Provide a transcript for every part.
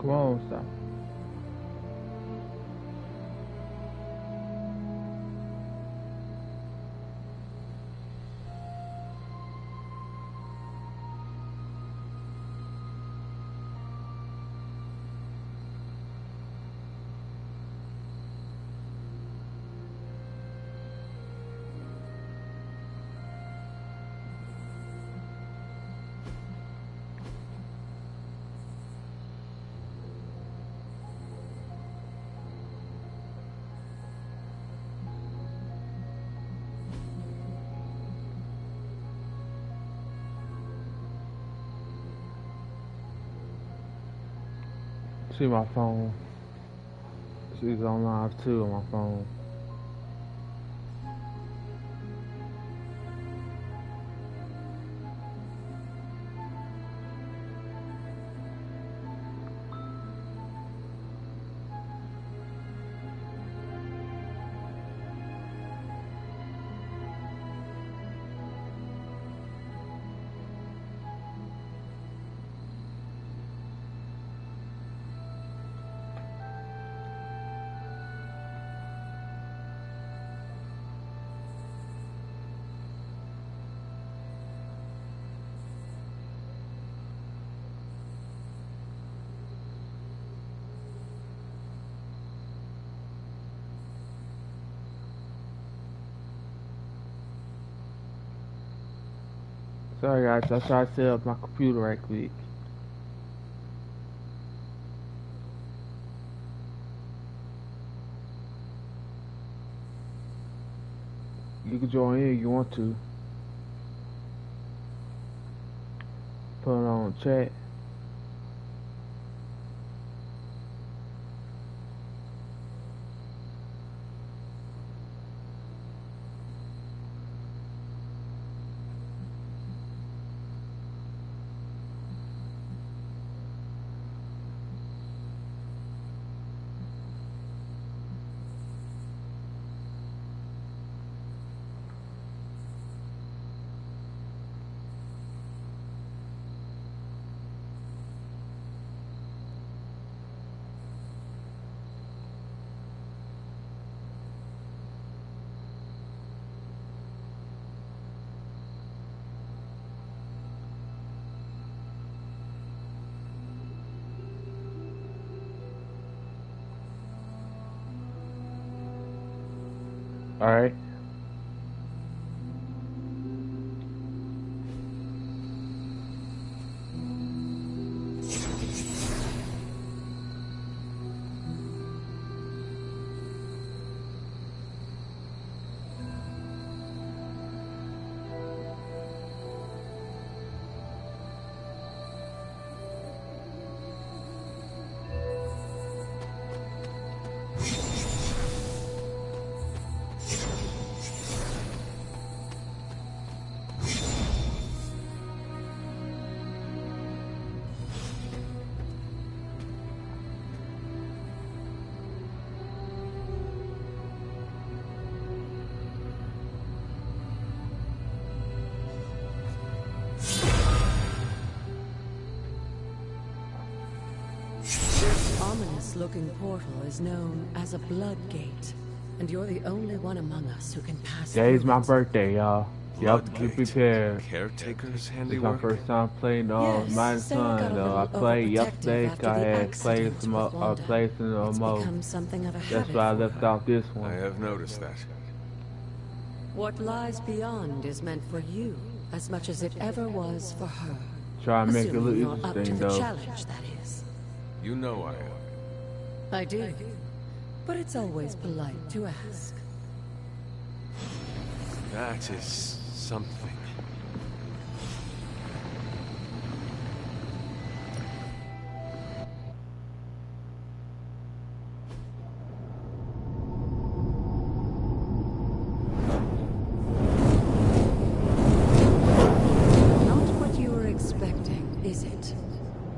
Come on, stop. See my phone. She's on live too on my phone. Sorry guys, I tried to set up my computer right quick. You can join in if you want to. Put it on chat. Alright. Looking portal is known as a blood gate, and you're the only one among us who can pass through. Today's my birthday, y'all. Y'all be prepared. Caretaker's It's my handiwork. first time playing my son though. I played yesterday. I had played some I played some more. That's why I left out this one. I have noticed that. What lies beyond is meant for you as much as it ever was for her. Try and make it Assuming look you're up to interesting the though. challenge, that is. You know I am. I do, but it's always polite to ask. That is something. Not what you were expecting, is it?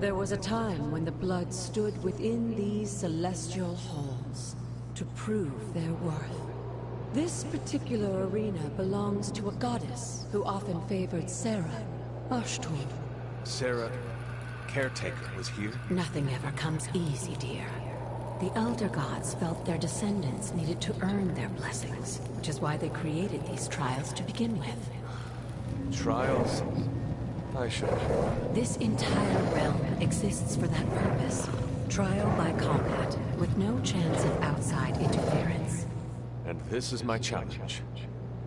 There was a time when the blood stood within these celestial halls to prove their worth. This particular arena belongs to a goddess who often favored Sarah, Ashtur. Sarah, caretaker was here? Nothing ever comes easy, dear. The Elder Gods felt their descendants needed to earn their blessings, which is why they created these trials to begin with. Trials? I should. This entire realm exists for that purpose. Trial by combat, with no chance of outside interference. And this is my challenge.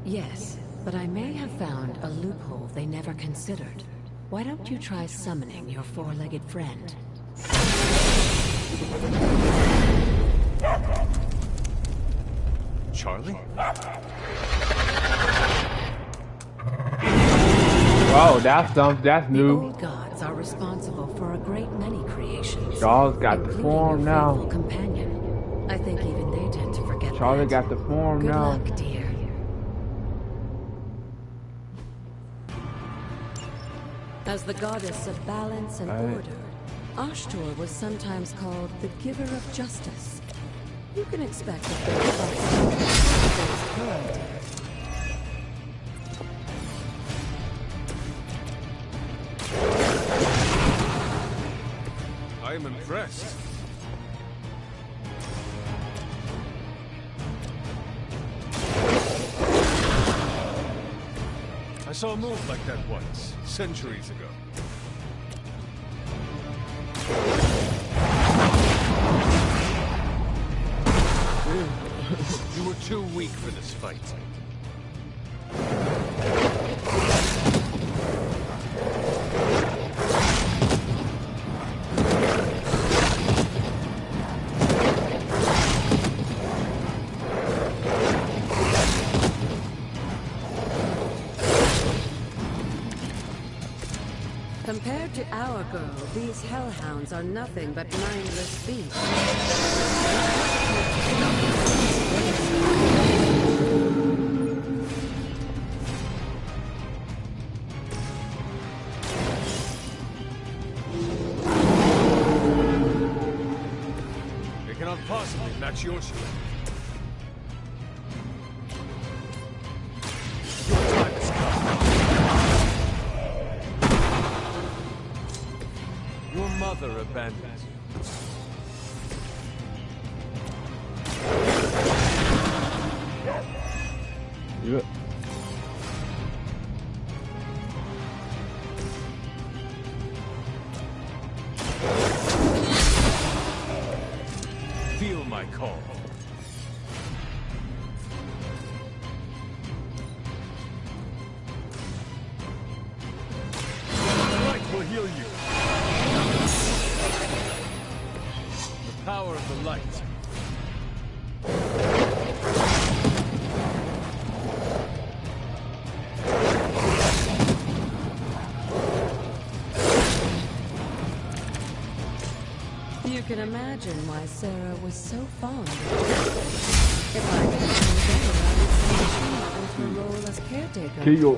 Yes, but I may have found a loophole they never considered. Why don't you try summoning your four-legged friend? Charlie? Whoa, that's The new. old gods are responsible for a great many creations. Charles got the including form your now. faithful companion. I think even they tend to forget Charlie that. got the form Good now. luck, dear. As the goddess of balance and order, Ashtor was sometimes called the giver of justice. You can expect a fair fight. Cruelty. I am impressed. I saw a move like that once, centuries ago. You were too weak for this fight. Compared to our girl, these hellhounds are nothing but mindless beasts. They cannot possibly match your strength. Your time has come. Your mother abandoned you. Yep. Feel my call. The light will heal you. The power of the light. You can imagine why Sarah was so fond of her. If I could come together, I would send her role as caretaker K.O.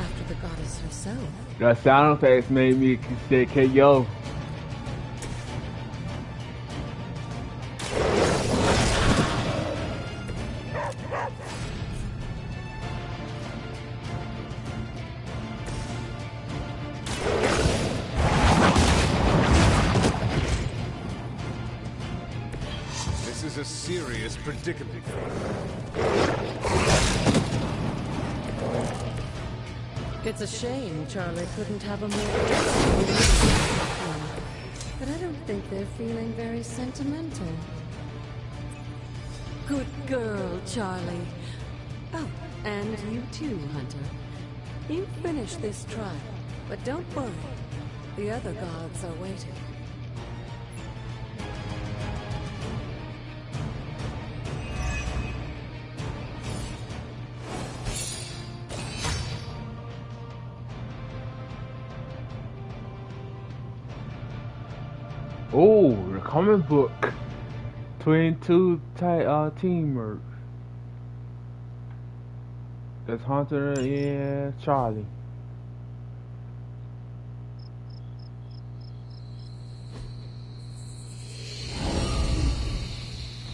after the goddess herself. That sound effects made me say K.O. This is a serious predicament. It's a shame Charlie couldn't have a more... But I don't think they're feeling very sentimental. Good girl, Charlie. Oh, and you too, Hunter. You finished this trial, but don't worry. The other gods are waiting. Oh, the comic book. 22 teamwork. That's Hunter and Charlie.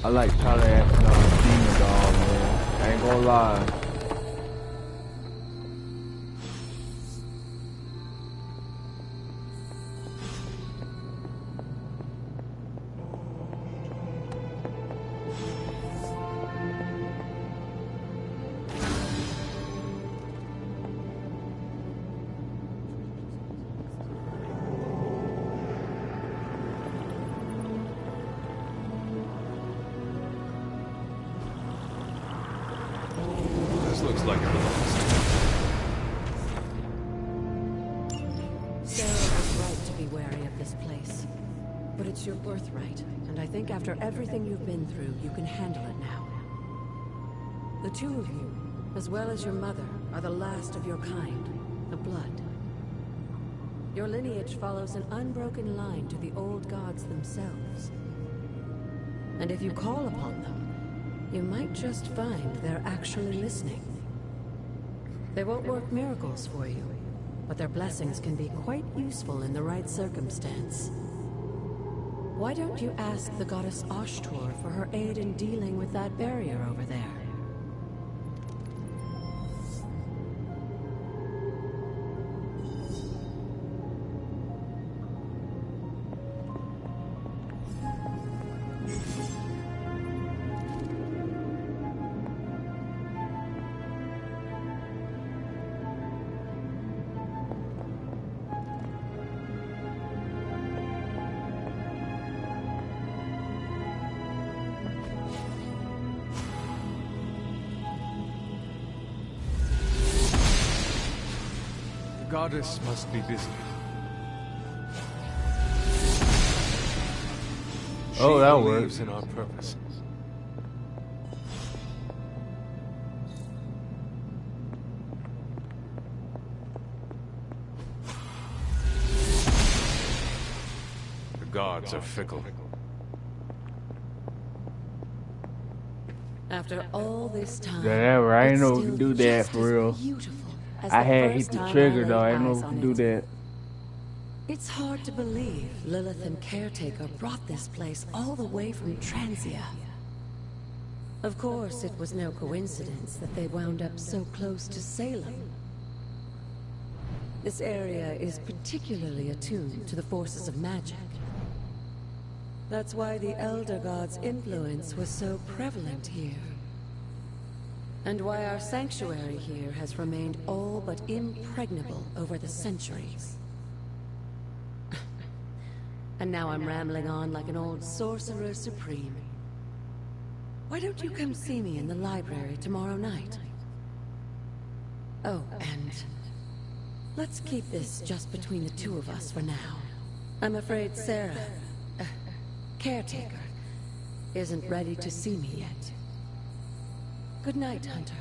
I like Charlie acting on Team Dog, man. I ain't gonna lie. place. But it's your birthright, and I think after everything you've been through, you can handle it now. The two of you, as well as your mother, are the last of your kind, the Blood. Your lineage follows an unbroken line to the old gods themselves. And if you call upon them, you might just find they're actually listening. They won't work miracles for you, but their blessings can be quite useful in the right circumstance. Why don't you ask the goddess Ashtor for her aid in dealing with that barrier over there? Goddess must be busy. Oh, that She works. believes in our purpose. The gods are fickle. After all this time, Yeah, that right. I it's know we still can do that just for as real. beautiful as I the had hit first the time trigger I though. I laid didn't know eyes we on could do it. that. It's hard to believe Lilith and Caretaker brought this place all the way from Transia. Of course, it was no coincidence that they wound up so close to Salem. This area is particularly attuned to the forces of magic. That's why the Elder God's influence was so prevalent here. And why our sanctuary here has remained all but impregnable over the centuries. And now I'm rambling on like an old sorcerer supreme. Why don't you come see me in the library tomorrow night? Oh, and let's keep this just between the two of us for now. I'm afraid Sarah, Caretaker, isn't ready to see me yet. Good night, Hunter.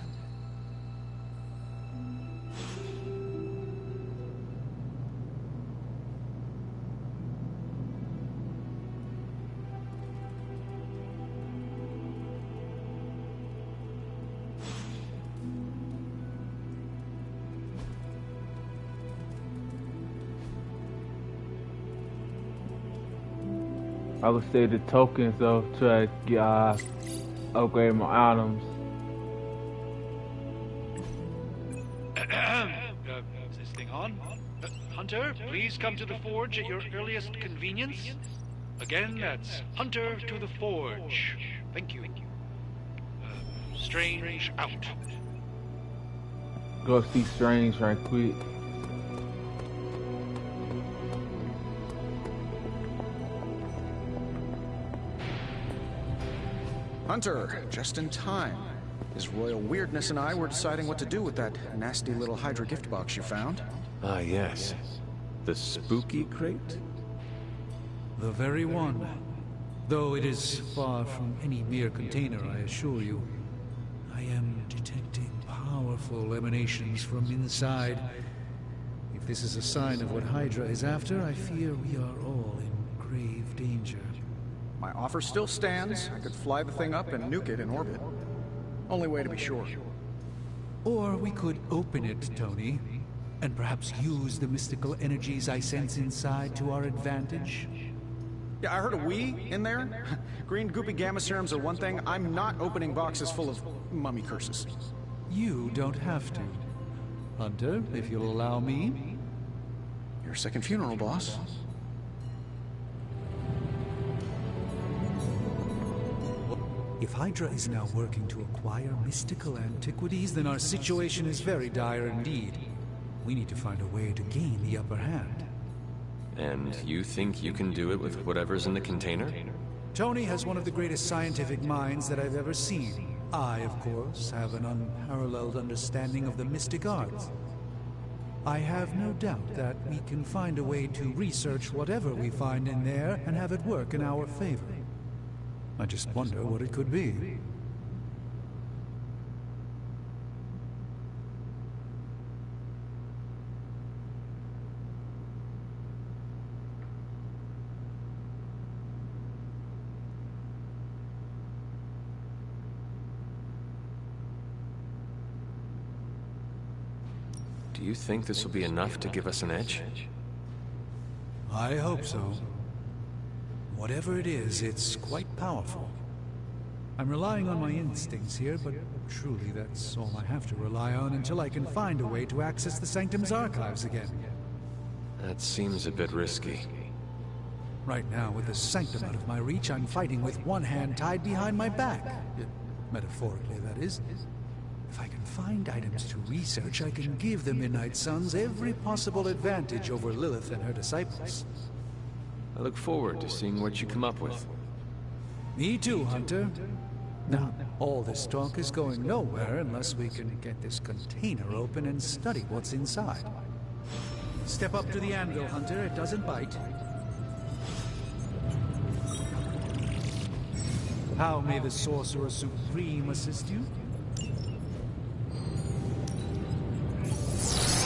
I would say the tokens though to upgrade my items. Is this thing on? Hunter, please come to the forge at your earliest convenience. Again, that's Hunter to the forge. Thank you. Strange out. Go see Strange right quick. Hunter, just in time. His royal weirdness and I were deciding what to do with that nasty little Hydra gift box you found. Ah, yes. The spooky crate? The very one. Though it is far from any mere container, I assure you. I am detecting powerful emanations from inside. If this is a sign of what Hydra is after, I fear we are all in grave danger. My offer still stands. I could fly the thing up and nuke it in orbit. Only way to be sure. Or we could open it, Tony, and perhaps use the mystical energies I sense inside to our advantage. Yeah, I heard a we in there. Green goopy gamma serums are one thing. I'm not opening boxes full of mummy curses. You don't have to. Hunter, if you'll allow me. Your second funeral, boss. If Hydra is now working to acquire mystical antiquities, then our situation is very dire indeed. We need to find a way to gain the upper hand. And you think you can do it with whatever's in the container? Tony has one of the greatest scientific minds that I've ever seen. I, of course, have an unparalleled understanding of the mystic arts. I have no doubt that we can find a way to research whatever we find in there and have it work in our favor. I just wonder what it could be. Do you think this will be enough to give us an edge? I hope so. Whatever it is, it's quite powerful. I'm relying on my instincts here, but truly that's all I have to rely on until I can find a way to access the Sanctum's archives again. That seems a bit risky. Right now, with the Sanctum out of my reach, I'm fighting with one hand tied behind my back. Metaphorically, that is. If I can find items to research, I can give the Midnight Suns every possible advantage over Lilith and her disciples. I look forward to seeing what you come up with. Me too, Hunter. Now, all this talk is going nowhere unless we can get this container open and study what's inside. Step up to the anvil, Hunter. It doesn't bite. How may the Sorcerer Supreme assist you?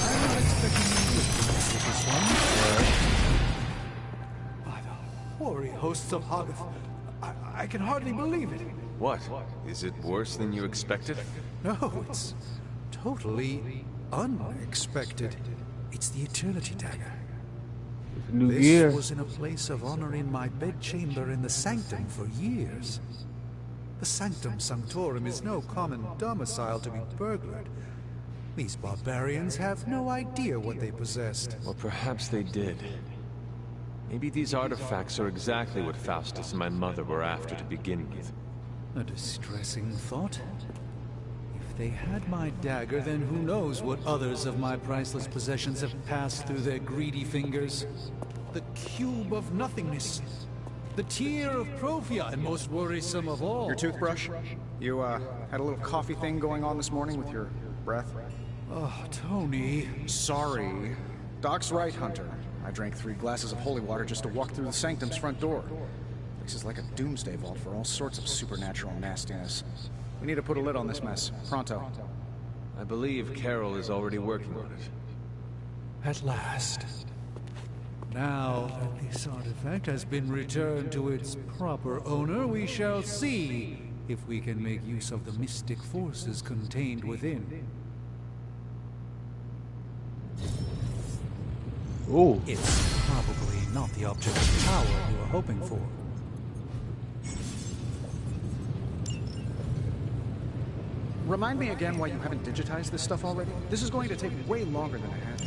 I'm not expecting you with this one. By the hoary hosts of Hoggith, I can hardly believe it. What? Is it worse than you expected? No, it's totally unexpected. It's the Eternity Dagger. It's a new This year. was in a place of honor in my bedchamber in the Sanctum for years. The Sanctum Sanctorum is no common domicile to be burglared. These barbarians have no idea what they possessed. Well, perhaps they did. Maybe these artifacts are exactly what Faustus and my mother were after to begin with. A distressing thought. If they had my dagger, then who knows what others of my priceless possessions have passed through their greedy fingers. The Cube of Nothingness. The Tear of Profia, and most worrisome of all. Your toothbrush? You, had a little coffee thing going on this morning with your breath? Oh, Tony. Sorry. Doc's right, Hunter. I drank 3 glasses of holy water just to walk through the Sanctum's front door. This is like a doomsday vault for all sorts of supernatural nastiness. We need to put a lid on this mess. Pronto. I believe Carol is already working on it. At last. Now that this artifact has been returned to its proper owner, we shall see if we can make use of the mystic forces contained within. Ooh. It's probably not the object of power you were hoping for. Remind me again why you haven't digitized this stuff already? This is going to take way longer than I had.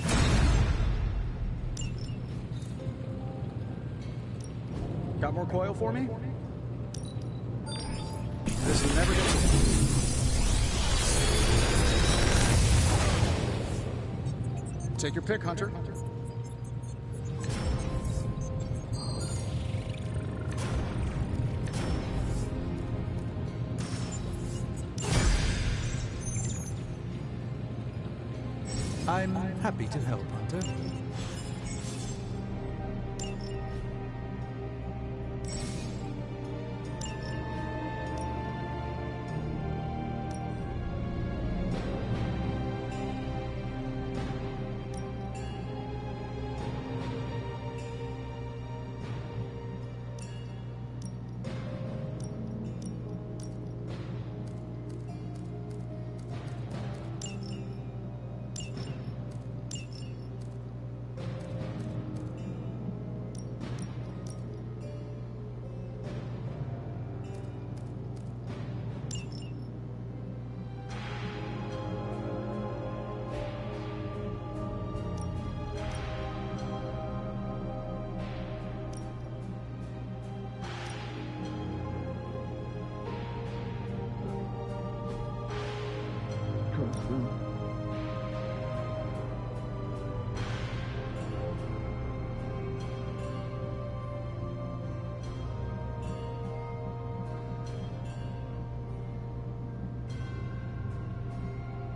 Got more coil for me? This is never gonna... Take your pick, Hunter. I'm happy to help, Hunter.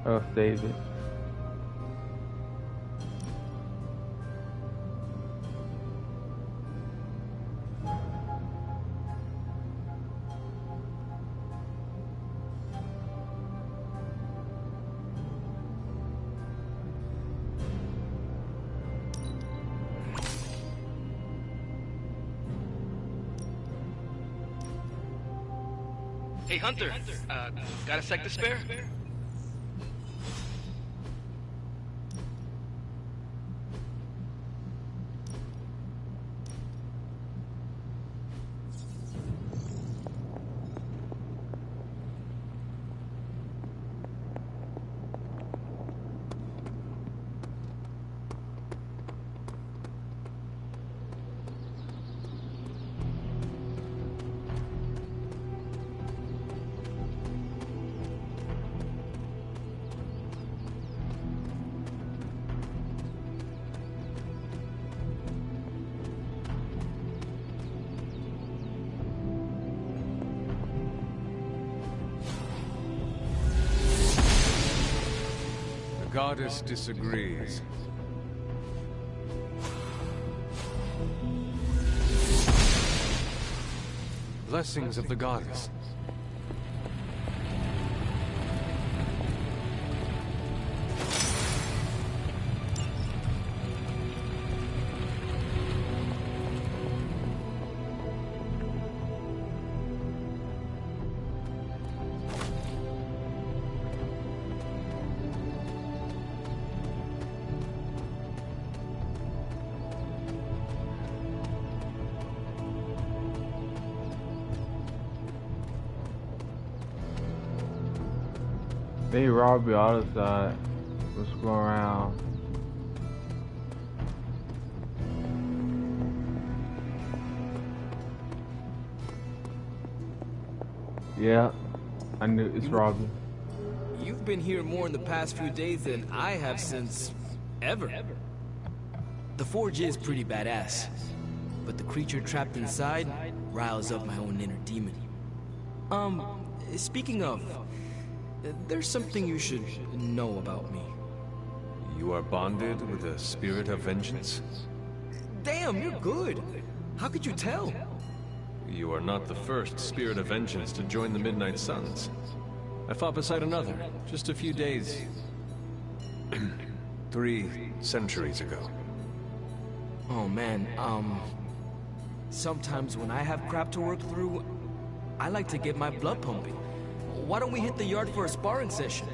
Oh, save it. Hey, Hunter. Got a sec to spare? The goddess disagrees. Blessings of the goddess. They robbed the other side. Let's go around. Yeah, I knew it's Robbie. You've been here more in the past few days than I have since... ever. The forge is pretty badass, but the creature trapped inside riles up my own inner demon. Speaking of, there's something you should know about me. You are bonded with a spirit of vengeance? Damn, you're good. How could you tell? You are not the first spirit of vengeance to join the Midnight Suns. I fought beside another, just a few days... 3 centuries ago. Oh man, sometimes when I have crap to work through, I like to get my blood pumping. Why don't we hit the yard for a sparring session?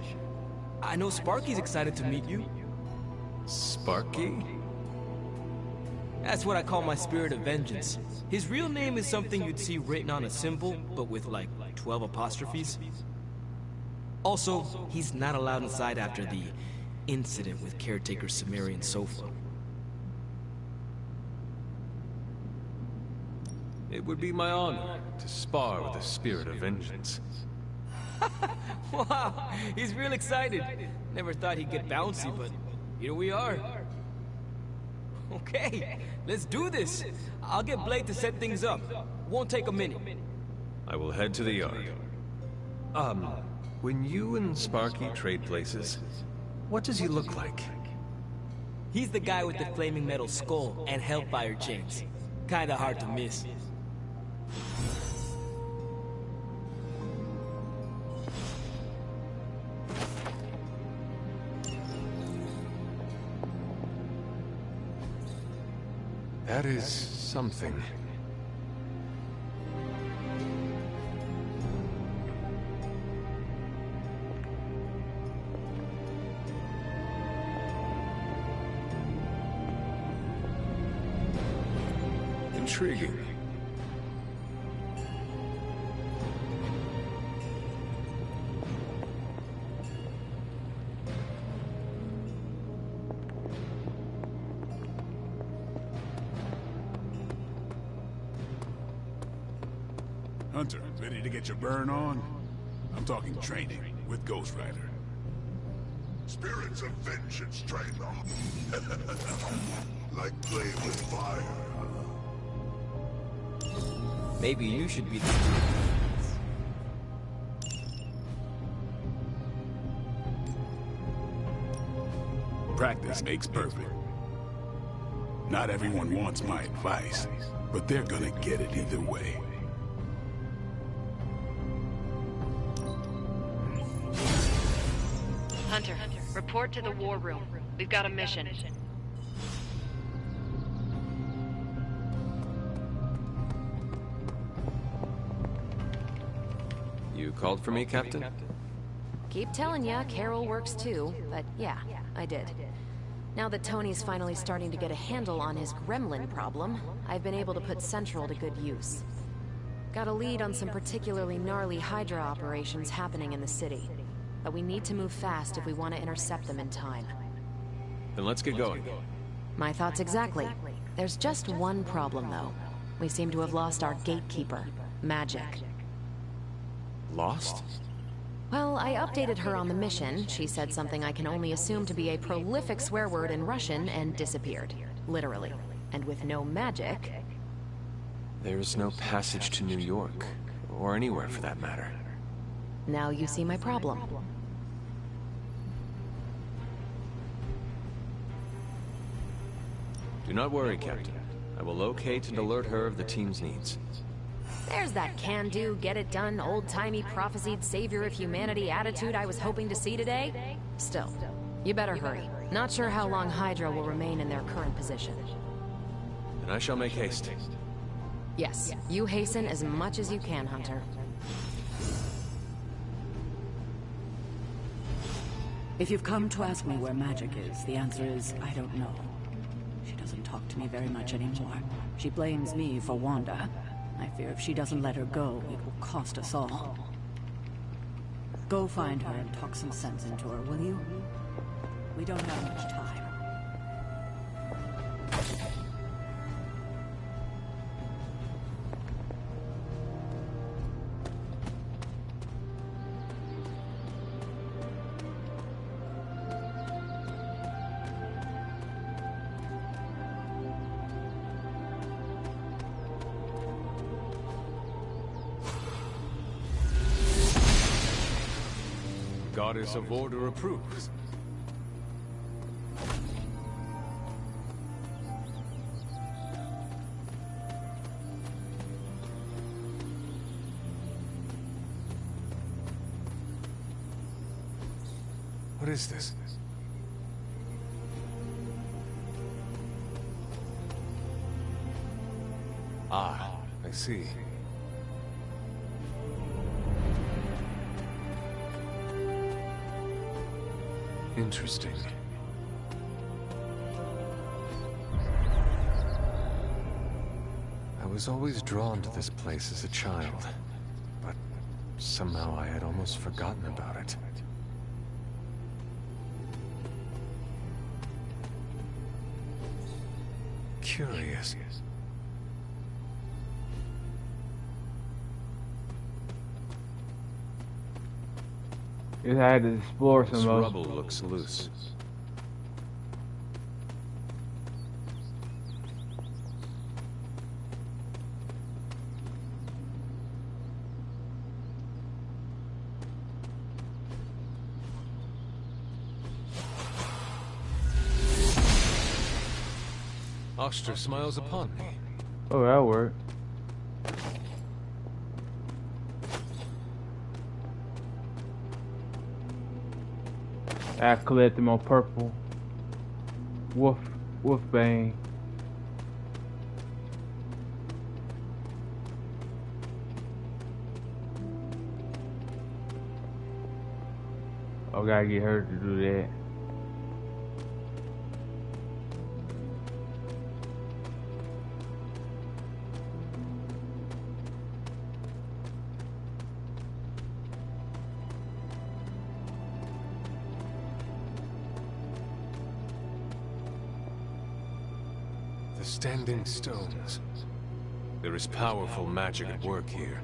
I know Sparky's excited to meet you. Sparky? That's what I call my spirit of vengeance. His real name is something you'd see written on a symbol, but with like 12 apostrophes. Also, he's not allowed inside after the incident with caretaker Sumerian sofa. It would be my honor to spar with a spirit of vengeance. Wow, he's real excited. Never thought he'd get bouncy, but here we are. Okay, let's do this. I'll get Blade to set things up. Won't take a minute. I will head to the yard. When you and Sparky trade places, what does he look like? He's the guy with the flaming metal skull and hellfire chains. Kinda hard to miss. That is something. Intriguing. Hunter, ready to get your burn on? I'm talking training with Ghost Rider. Spirits of vengeance train them. Like playing with fire, huh? Maybe you should be the... Practice makes perfect. Not everyone wants my advice, but they're gonna get it either way. Hunter, report to the war room. We've got a mission. You called for me, Captain? Keep telling ya, Carol works too, but yeah, I did. Now that Tony's finally starting to get a handle on his gremlin problem, I've been able to put Central to good use. Got a lead on some particularly gnarly Hydra operations happening in the city. But we need to move fast if we want to intercept them in time. Then let's get going. My thoughts exactly. There's just one problem, though. We seem to have lost our gatekeeper, Magic. Lost? Well, I updated her on the mission. She said something I can only assume to be a prolific swear word in Russian and disappeared. Literally. And with no magic... There's no passage to New York. Or anywhere for that matter. Now you see my problem. Do not worry, Captain. I will locate and alert her of the team's needs. There's that can-do, get-it-done, old-timey prophesied savior of humanity attitude I was hoping to see today. Still, you better hurry. Not sure how long Hydra will remain in their current position. Then I shall make haste. Yes, you hasten as much as you can, Hunter. If you've come to ask me where Magic is, the answer is, I don't know. She doesn't talk to me very much anymore. She blames me for Wanda. I fear if she doesn't let her go, it will cost us all. Go find her and talk some sense into her, will you? We don't have much time. Goddess of Order approves. What is this? Ah, I see. Interesting. I was always drawn to this place as a child, but somehow I had almost forgotten about it. Curious. I had to explore some This of rubble looks loose. Oster smiles upon me. Oh, that'll work. I collect them on purple. Wolfbane. Oh, gotta get her to do that. Standing stones. There is powerful magic at work here.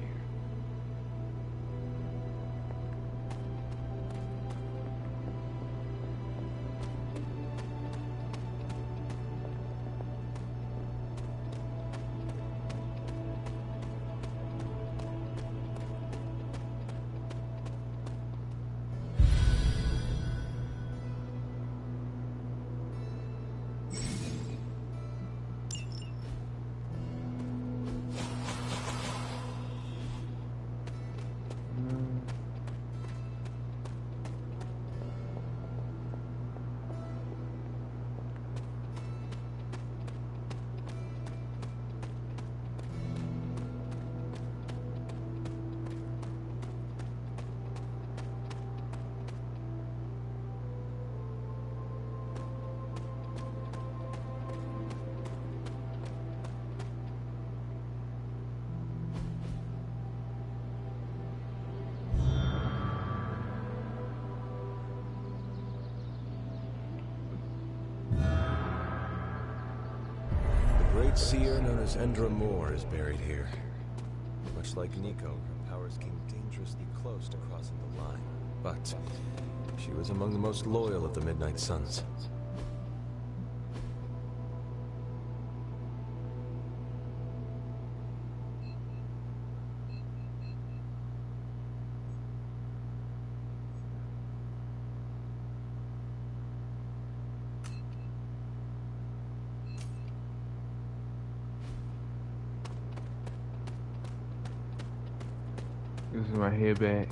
great seer known as Endra Moore is buried here. Much like Nico, her powers came dangerously close to crossing the line. But she was among the most loyal of the Midnight Suns. This is my head back.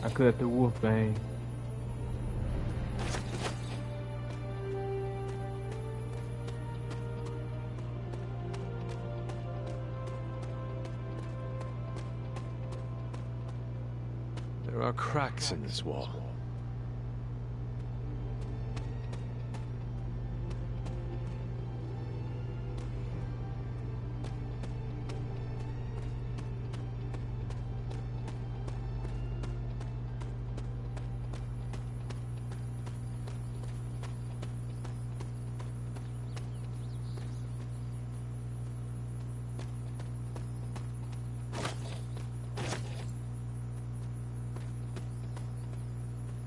I cut the wolf bane. There are cracks in this wall.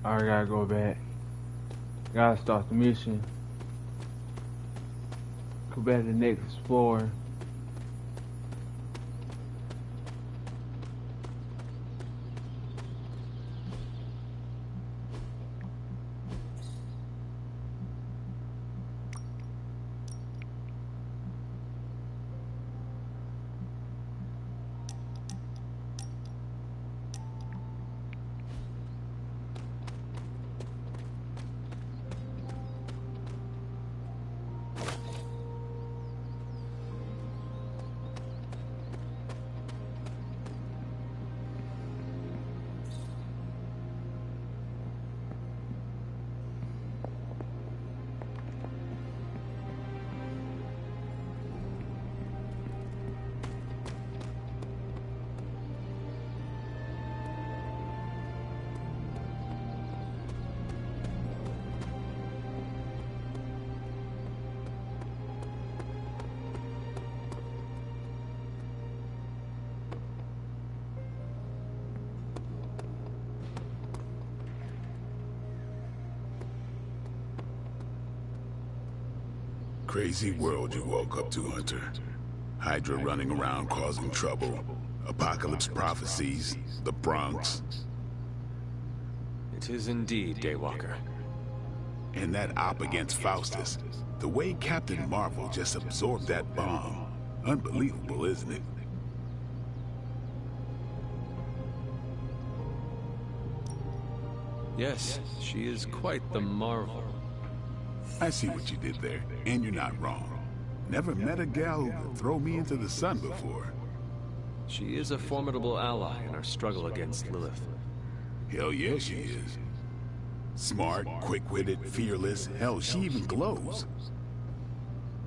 I gotta go back. Gotta start the mission. Go back to the next explorer. Crazy world you woke up to, Hunter. Hydra running around causing trouble. Apocalypse prophecies. The Bronx. It is indeed, Daywalker. And that op against Faustus. The way Captain Marvel just absorbed that bomb. Unbelievable, isn't it? Yes, she is quite the marvel. I see what you did there, and you're not wrong. Never met a gal who could throw me into the sun before. She is a formidable ally in our struggle against Lilith. Hell yeah, she is. Smart, quick-witted, fearless. Hell, she even glows.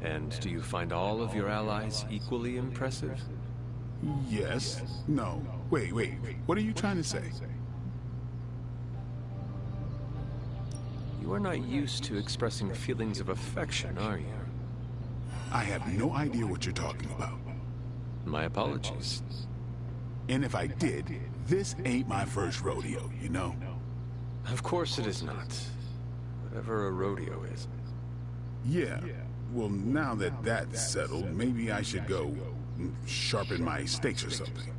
And do you find all of your allies equally impressive? Yes. No. Wait. What are you trying to say? You are not used to expressing feelings of affection, are you? I have no idea what you're talking about. My apologies. And if I did, this ain't my first rodeo, you know? Of course it is not. Whatever a rodeo is. Yeah. Well, now that that's settled, maybe I should go sharpen my stakes or something.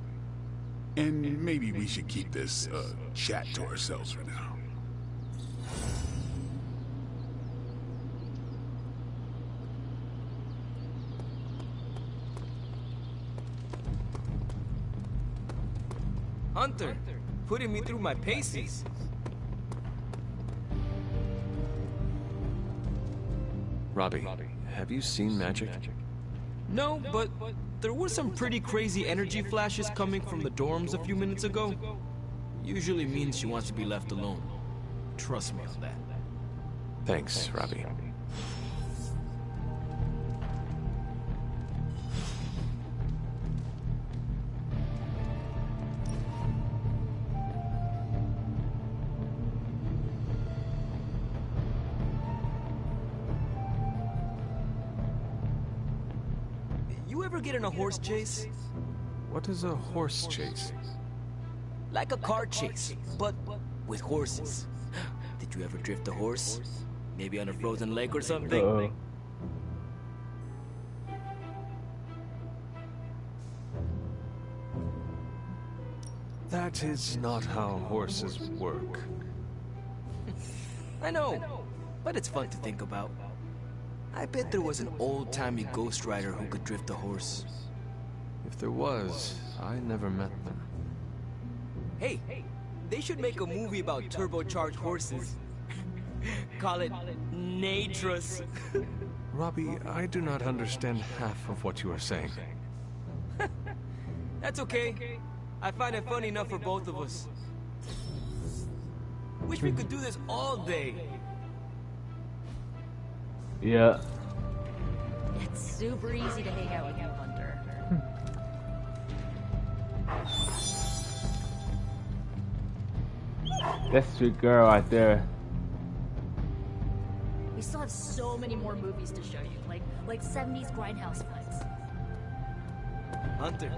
And maybe we should keep this chat to ourselves for now. Hunter, putting me through my paces. Robbie, have you seen magic? No, but there were some pretty crazy energy flashes coming from the dorms a few minutes ago. Usually means she wants to be left alone. Trust me on that. Thanks, Robbie. You ever get in a horse chase? What is a horse chase? Like a car chase, but with horses. Did you ever drift a horse? Maybe on a frozen lake or something? That is not how horses work. I know, but it's fun to think about. I bet there was an old-timey ghost rider who could drift a horse. If there was, I never met them. Hey, they should make a movie about turbocharged horses. Call it Natras. Robbie, I do not understand half of what you are saying. That's okay. I find it funny enough for both of us. Wish we could do this all day. Yeah. It's super easy to hang out with you, Hunter. That's sweet girl right there. We still have so many more movies to show you, like 70s grindhouse flicks. Hunter,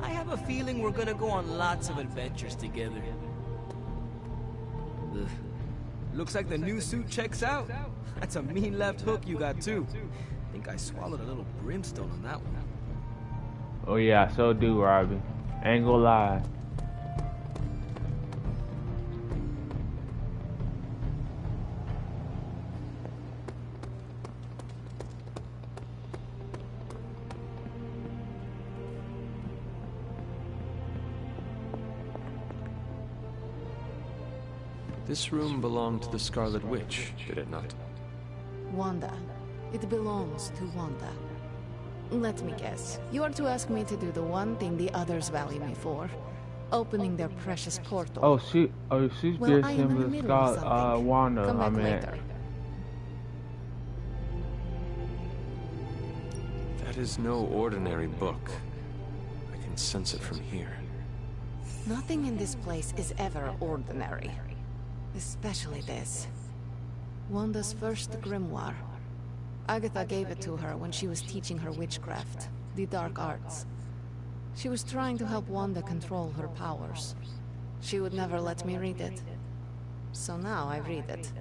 I have a feeling we're gonna go on lots of adventures together. Ugh. Looks like the new suit checks out. That's a mean left hook you got too. Think I swallowed a little brimstone on that one. Oh yeah, so do, Robbie. Ain't gonna lie. This room belonged to the Scarlet Witch, did it not? Wanda. It belongs to Wanda. Let me guess. You are to ask me to do the one thing the others value me for. Opening their precious portal. Oh, she's well, just him with Wanda. Come back I mean, later. That is no ordinary book. I can sense it from here. Nothing in this place is ever ordinary. Especially this. Wanda's first grimoire. Agatha gave it to her when she was teaching her witchcraft, the dark arts. She was trying to help Wanda control her powers. She would never let me read it. So now I read it.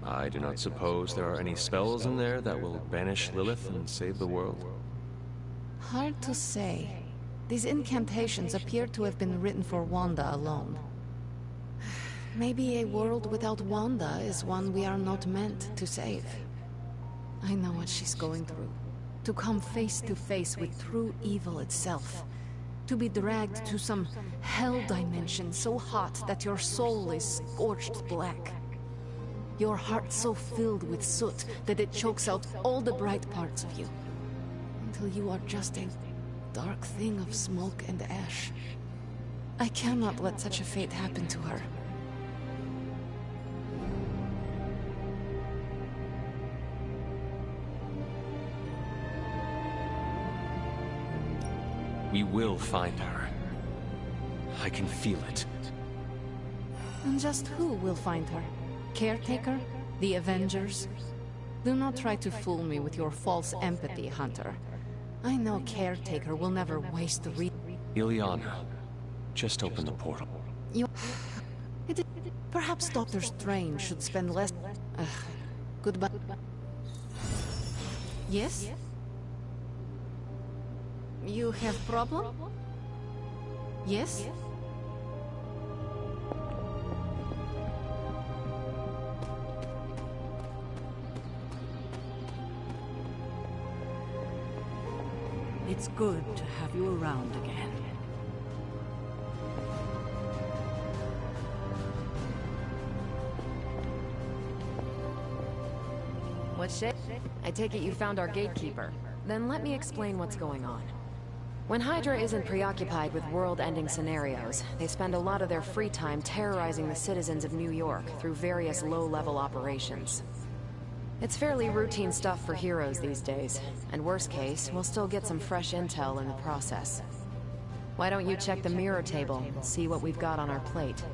I do not suppose there are any spells in there that will banish Lilith and save the world. Hard to say. These incantations appear to have been written for Wanda alone. Maybe a world without Wanda is one we are not meant to save. I know what she's going through. To come face to face with true evil itself. To be dragged to some hell dimension so hot that your soul is scorched black. Your heart so filled with soot that it chokes out all the bright parts of you. Until you are just a dark thing of smoke and ash. I cannot let such a fate happen to her. We will find her. I can feel it. And just who will find her? Caretaker? The Avengers? Do not try to fool me with your false empathy, Hunter. I know Caretaker will never waste the Ileana, just open the portal. Perhaps Doctor Strange should spend less... goodbye. Yes? You have problem? Yes? It's good to have you around again. What shit? I take it you found our gatekeeper. Then let me explain what's going on. When Hydra isn't preoccupied with world-ending scenarios, they spend a lot of their free time terrorizing the citizens of New York through various low-level operations. It's fairly routine stuff for heroes these days, and worst case, we'll still get some fresh intel in the process. Why don't you check the mirror table and see what we've got on our plate?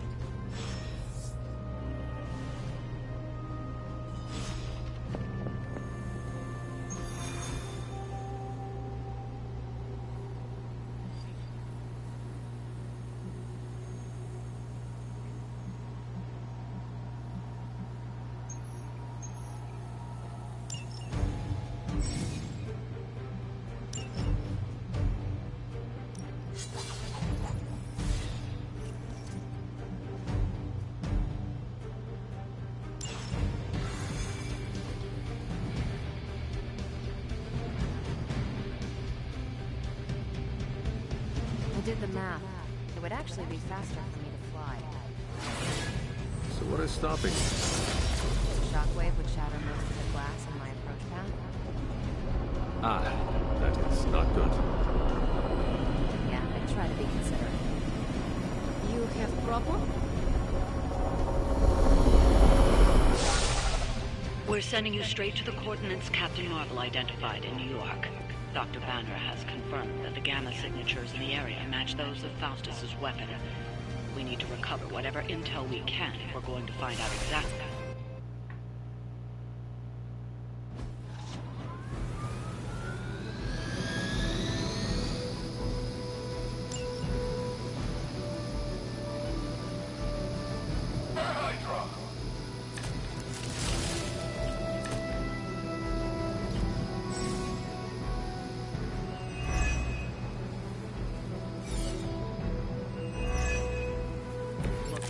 Did the math. It would actually be faster for me to fly. So what is stopping you? The shockwave would shatter most of the glass in my approach path. Ah, that is not good. Yeah, I try to be considerate. You have problem? We're sending you straight to the coordinates Captain Marvel identified in New York. Dr. Banner has confirmed that the gamma signatures in the area match those of Faustus's weapon. We need to recover whatever intel we can if we're going to find out exactly.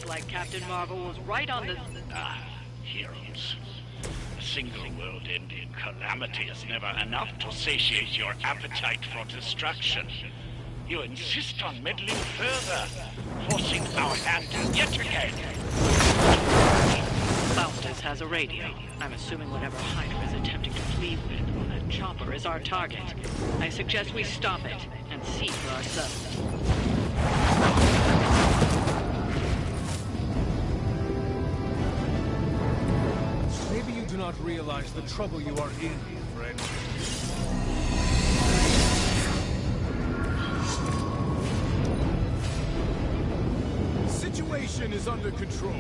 Like Captain Marvel was right on the... Heroes. A single world-ending calamity is never enough to satiate your appetite for destruction. You insist on meddling further, forcing our hand yet again. Faustus has a radio. I'm assuming whatever Hydra is attempting to flee with on that chopper is our target. I suggest we stop it and see for ourselves. Do not realize the trouble you are in, friend. Situation is under control.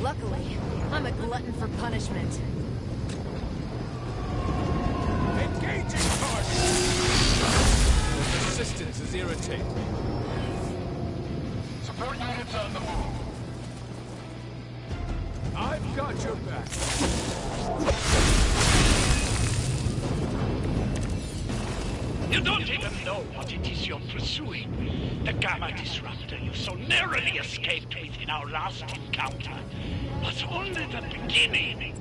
Luckily, I'm a glutton for punishment. Engaging target! The persistence is irritating. Support units on the move. I've got your back. You don't even know what it is you're pursuing. The Gamma Disruptor you so narrowly escaped with in our last encounter was only the beginning.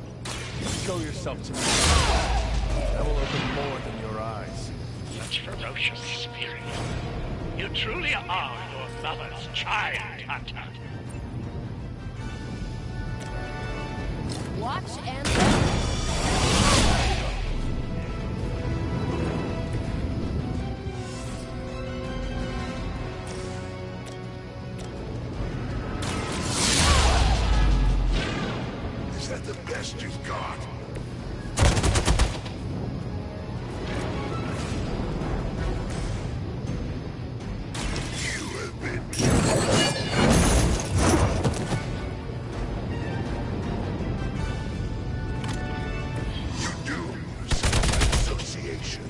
Show yourself to me. That will open more than your eyes. Such ferocious spirit. You truly are your mother's child, Hunter. Watch and Is that the best you've got? You have been Your dooms by association.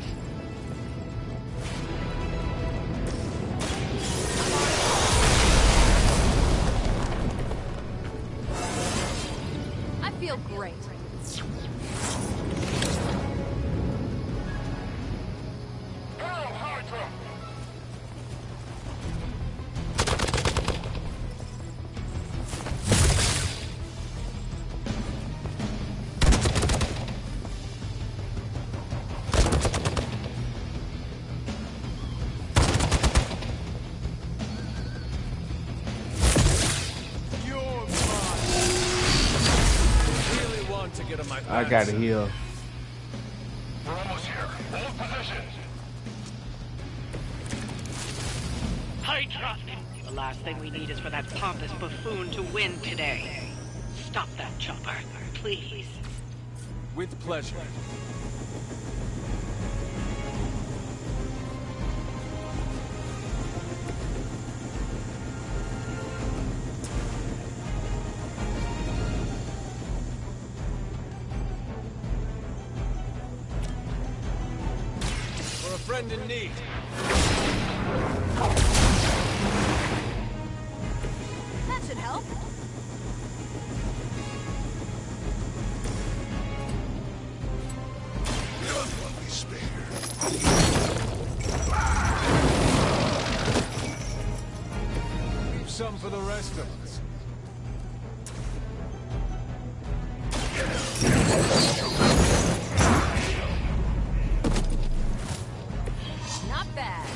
I feel great. You're mine. Really want to get on my I gotta heal. We're almost here. Hold position. Hydra! The last thing we need is for that pompous buffoon to win today. Stop that chopper, please. With pleasure. For a friend in need. That should help. None will be spared. Leave some for the rest of us. Not bad.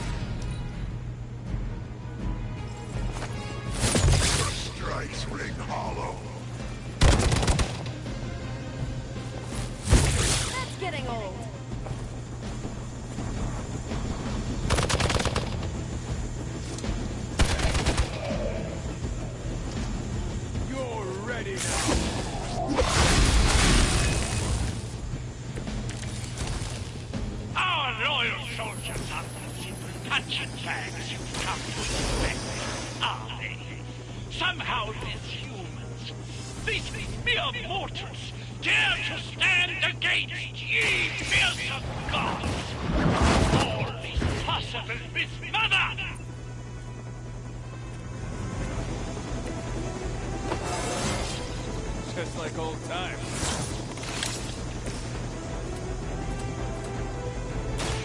The strikes ring hollow. That's getting old. You're ready now. Our loyal soldiers are the simple punching bags you've come to expect, are they? Somehow these humans, these mere mortals, dare to stand against ye fearsome gods! All is possible with Mother! Just like old times.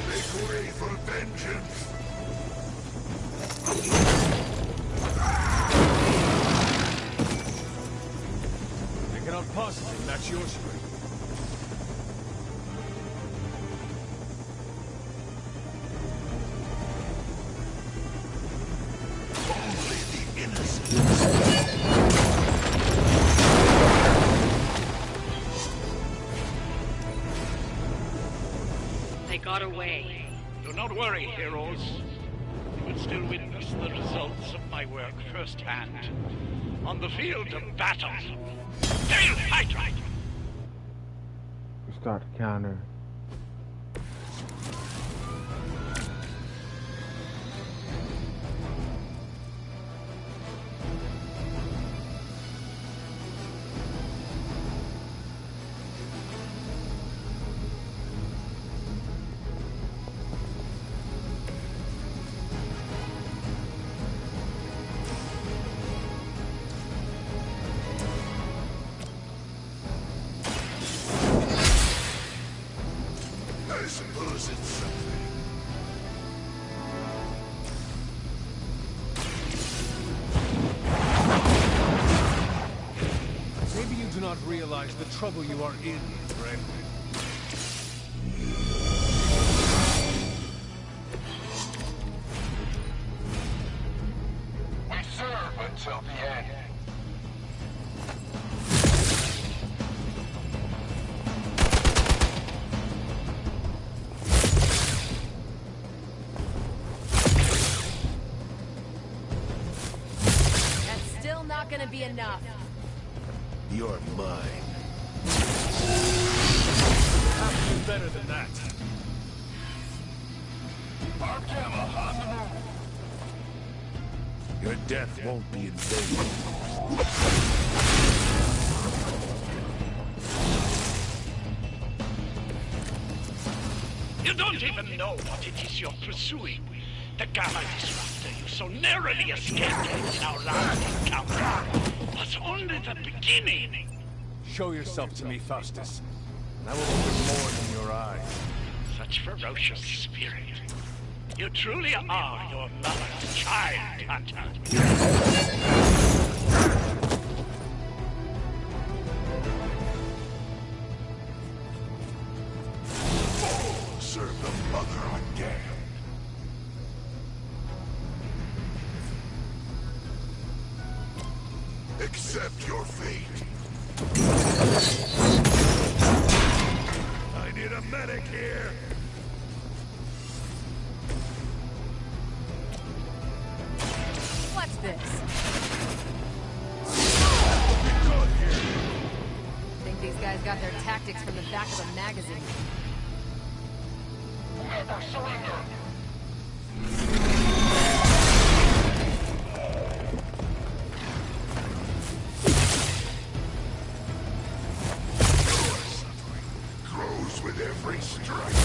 Make way for vengeance. I cannot possibly match your strength. Only the innocent. They got away. Do not worry, heroes. You will still witness the results of my work firsthand. On the field of battle. Hail Hydra! Start the counter. realize the trouble you are in, friend. We serve until the end. That's still not gonna be enough. You're mine. Have to do better than that. Our camera on the move. Your death won't be in vain. You don't even know what it is you're pursuing. The Gamma Disruptor you so narrowly escaped in our last encounter was only the beginning. Show yourself to me, Faustus, and I will open more than your eyes. Such ferocious spirit. You truly are your mother's child, Hunter. Serve the mother again. Accept your fate. I need a medic here. What's this? Think these guys got their tactics from the back of a magazine. Never surrender. Your suffering grows with every strike.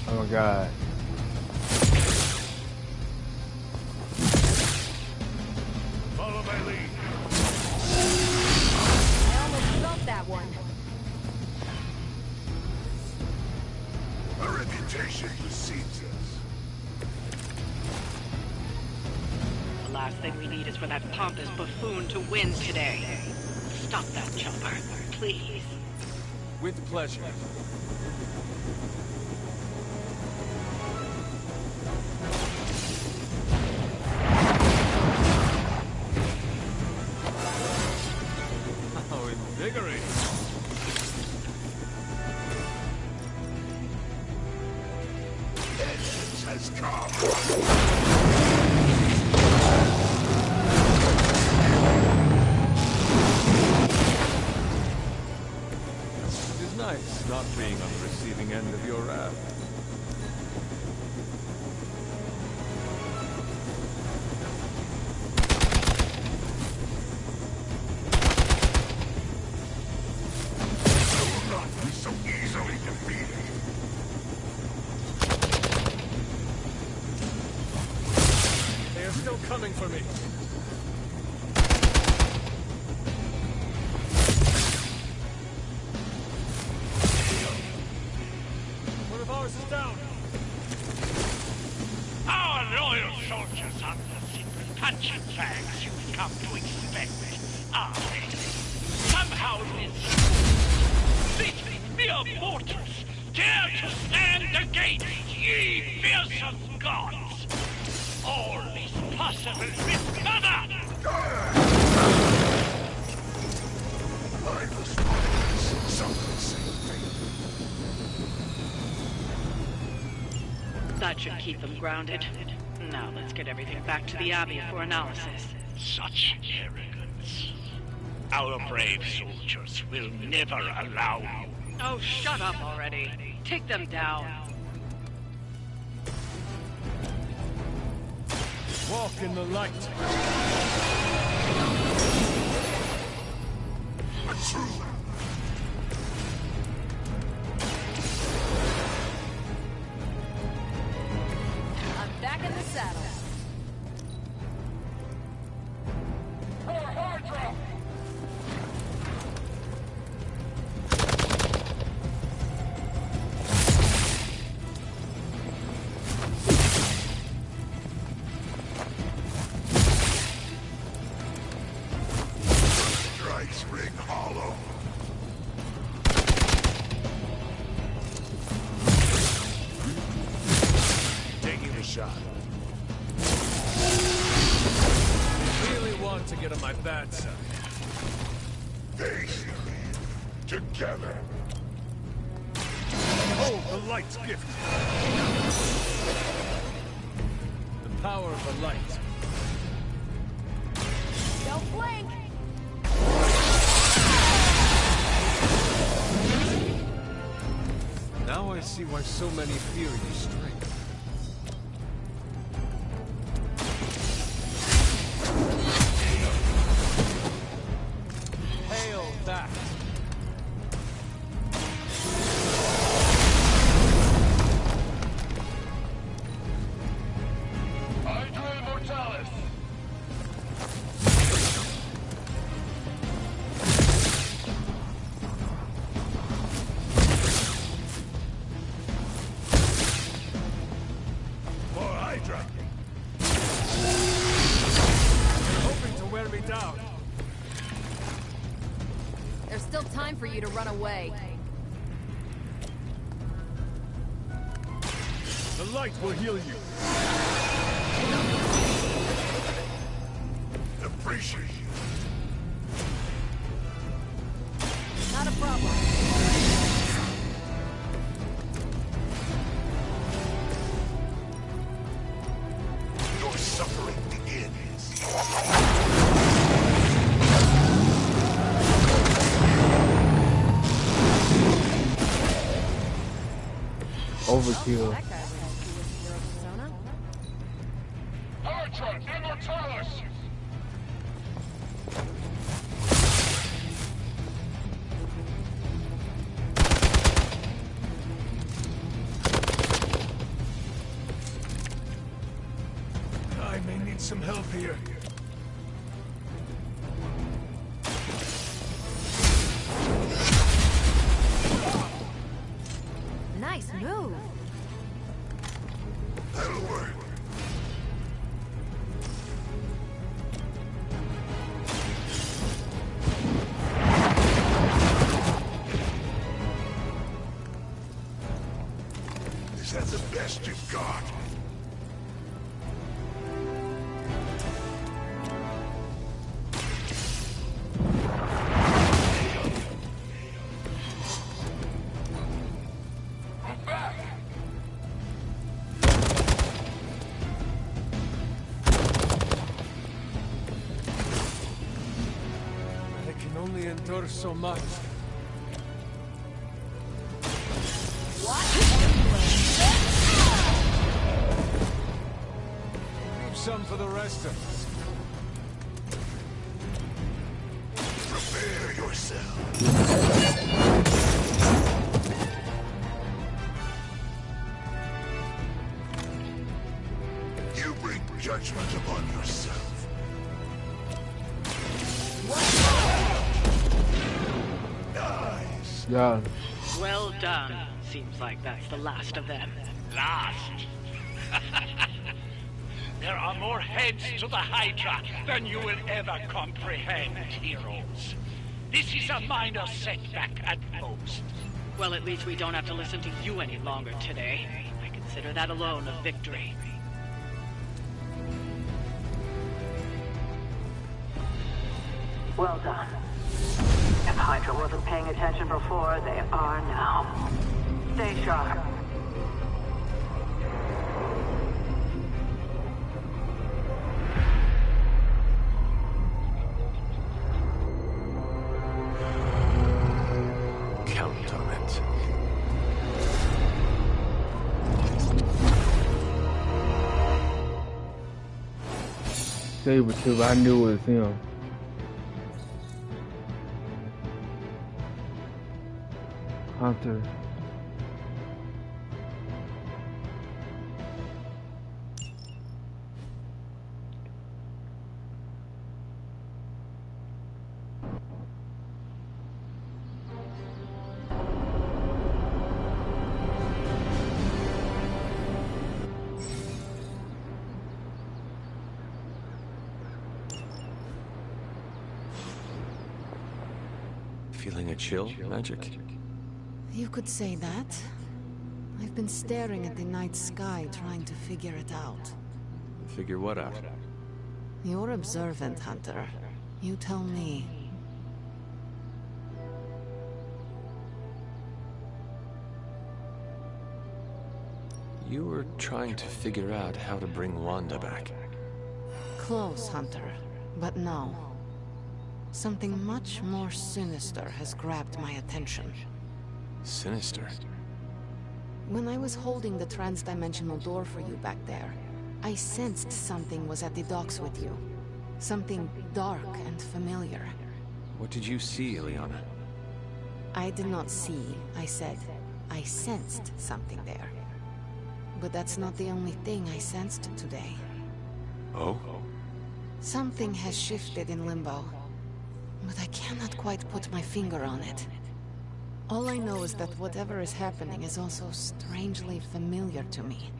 Oh my god. Follow my lead. I almost felt that one. Our reputation precedes us. The last thing we need is for that pompous buffoon to win today. Stop that chopper, please. With pleasure. How invigorating. Vengeance has come. It is nice not being on the receiving end of your wrath. I will not be so easily defeated. They are still coming for me. One of ours is down. Our loyal soldiers are the simple punching bags you've come to expect, are they? Somehow this mere mortals dare to stand against ye fearsome gods. All is possible with Mother! I was wise. Some would say fate. That should keep them grounded. Now let's get everything back to the Abbey for analysis. Such arrogance. Our brave soldiers will never allow you. Oh, shut up already. Take them down. Walk in the light. A true. I'm back in the saddle. shot. Really want to get on my bad side. Face together. Oh, the light's gift. The power of the light. Don't blink! Now I see why so many fear your strength. Hail that! Hydra Mortalis! More Hydra! You're hoping to wear me down. There's still time for you to run away. The light will heal you. Appreciate you. Not a problem. Your suffering begins. Overkill. That guy went with hero persona. Hydra Immortalis! I may need some help here. Nice move. That'll work. Is that the best you've got? Move back! I can only endure so much. Leave some for the rest of us. Prepare yourself. You bring judgment upon yourself. Nice. Yeah. Well done. Seems like that's the last of them. Last. There are more heads to the Hydra than you will ever comprehend, heroes. This is a minor setback at most. Well, at least we don't have to listen to you any longer today. I consider that alone a victory. Well done. If Hydra wasn't paying attention before, they are now. Stay sharp. Count on it. Saber-tooth, I knew it was him. Hunter. Feeling a chill, Magic? You could say that. I've been staring at the night sky trying to figure it out. Figure what out? You're observant, Hunter. You tell me. You were trying to figure out how to bring Wanda back. Close, Hunter. But no. Something much more sinister has grabbed my attention. Sinister? When I was holding the trans-dimensional door for you back there, I sensed something was at the docks with you. Something dark and familiar. What did you see, Ileana? I did not see, I said. I sensed something there. But that's not the only thing I sensed today. Oh? Something has shifted in Limbo, but I cannot quite put my finger on it. All I know is that whatever is happening is also strangely familiar to me.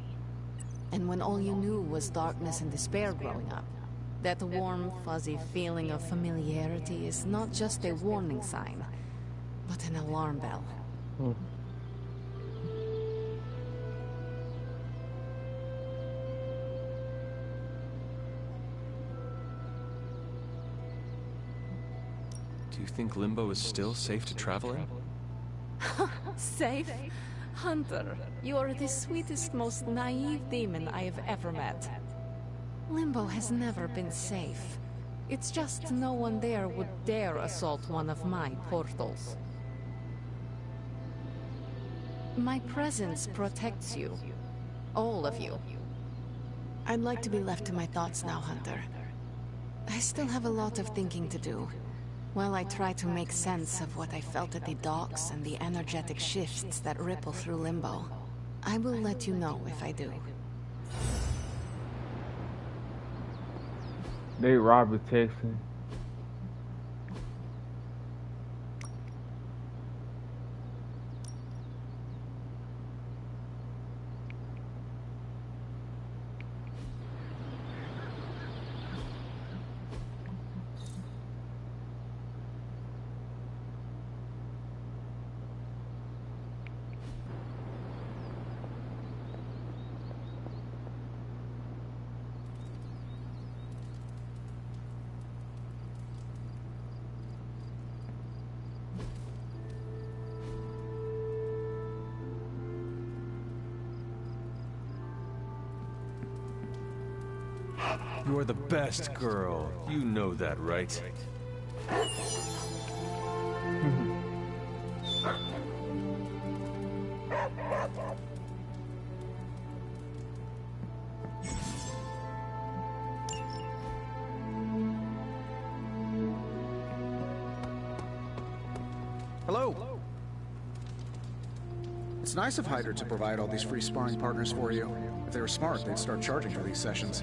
And when all you knew was darkness and despair growing up, that warm, fuzzy feeling of familiarity is not just a warning sign, but an alarm bell. Do you think Limbo is still safe to travel in? Safe? Hunter, you are the sweetest, most naive demon I have ever met. Limbo has never been safe. It's just no one there would dare assault one of my portals. My presence protects you. All of you. I'd like to be left to my thoughts now, Hunter. I still have a lot of thinking to do. While I try to make sense of what I felt at the docks and the energetic shifts that ripple through Limbo, I will let you know if I do. They Robert texting. You're the best girl. You know that, right? Hello. It's nice of Hydra to provide all these free sparring partners for you. If they were smart, they'd start charging for these sessions.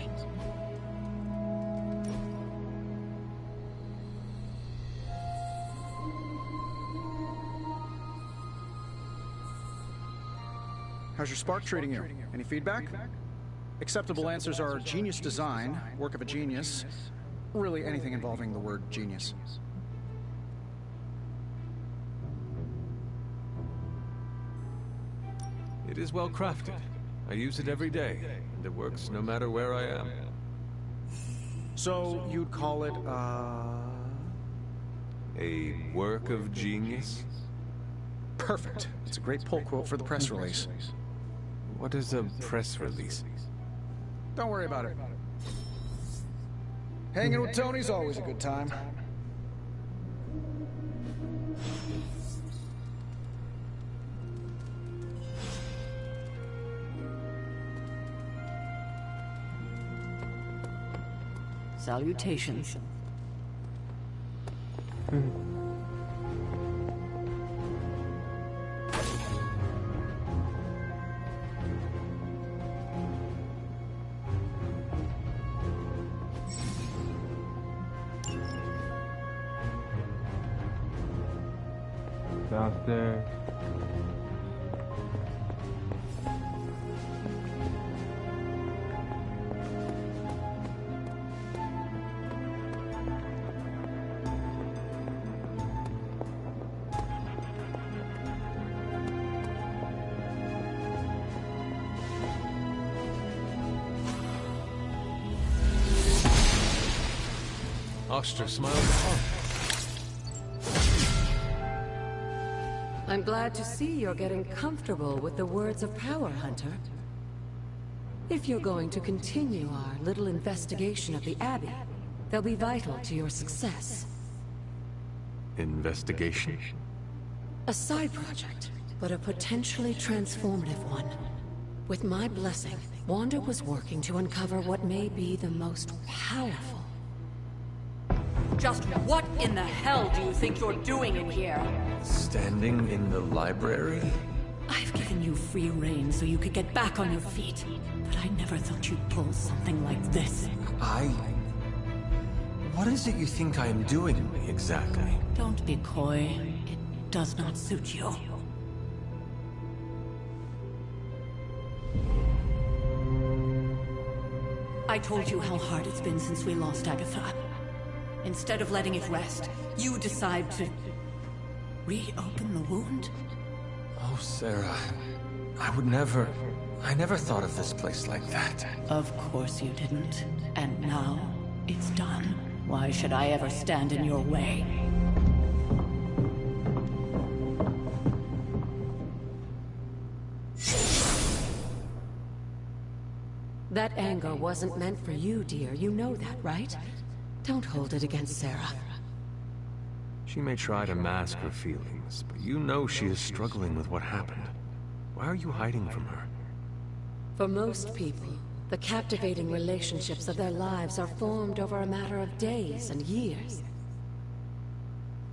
How's your spark treating you? Any feedback? Acceptable answers are genius design, work of a genius, really anything involving the word genius. It is well crafted. I use it every day, and it works no matter where I am. So, you'd call it, a work of genius? Perfect. It's a great pull quote for the press release. What is a press release? Don't worry about it. Hanging with Tony's always a good time. Salutations. Downstairs. Oster smiles. I'm glad to see you're getting comfortable with the words of power, Hunter. If you're going to continue our little investigation of the Abbey, they'll be vital to your success. Investigation? A side project, but a potentially transformative one. With my blessing, Wanda was working to uncover what may be the most powerful. Just what in the hell do you think you're doing in here? Standing in the library? I've given you free rein so you could get back on your feet, but I never thought you'd pull something like this. What is it you think I am doing, exactly? Don't be coy. It does not suit you. I told you how hard it's been since we lost Agatha. Instead of letting it rest, you decide to reopen the wound? Oh, Sarah. I never thought of this place like that. Of course you didn't. And now, it's done. Why should I ever stand in your way? That anger wasn't meant for you, dear. You know that, right? Don't hold it against Sarah. She may try to mask her feelings, but you know she is struggling with what happened. Why are you hiding from her? For most people, the captivating relationships of their lives are formed over a matter of days and years.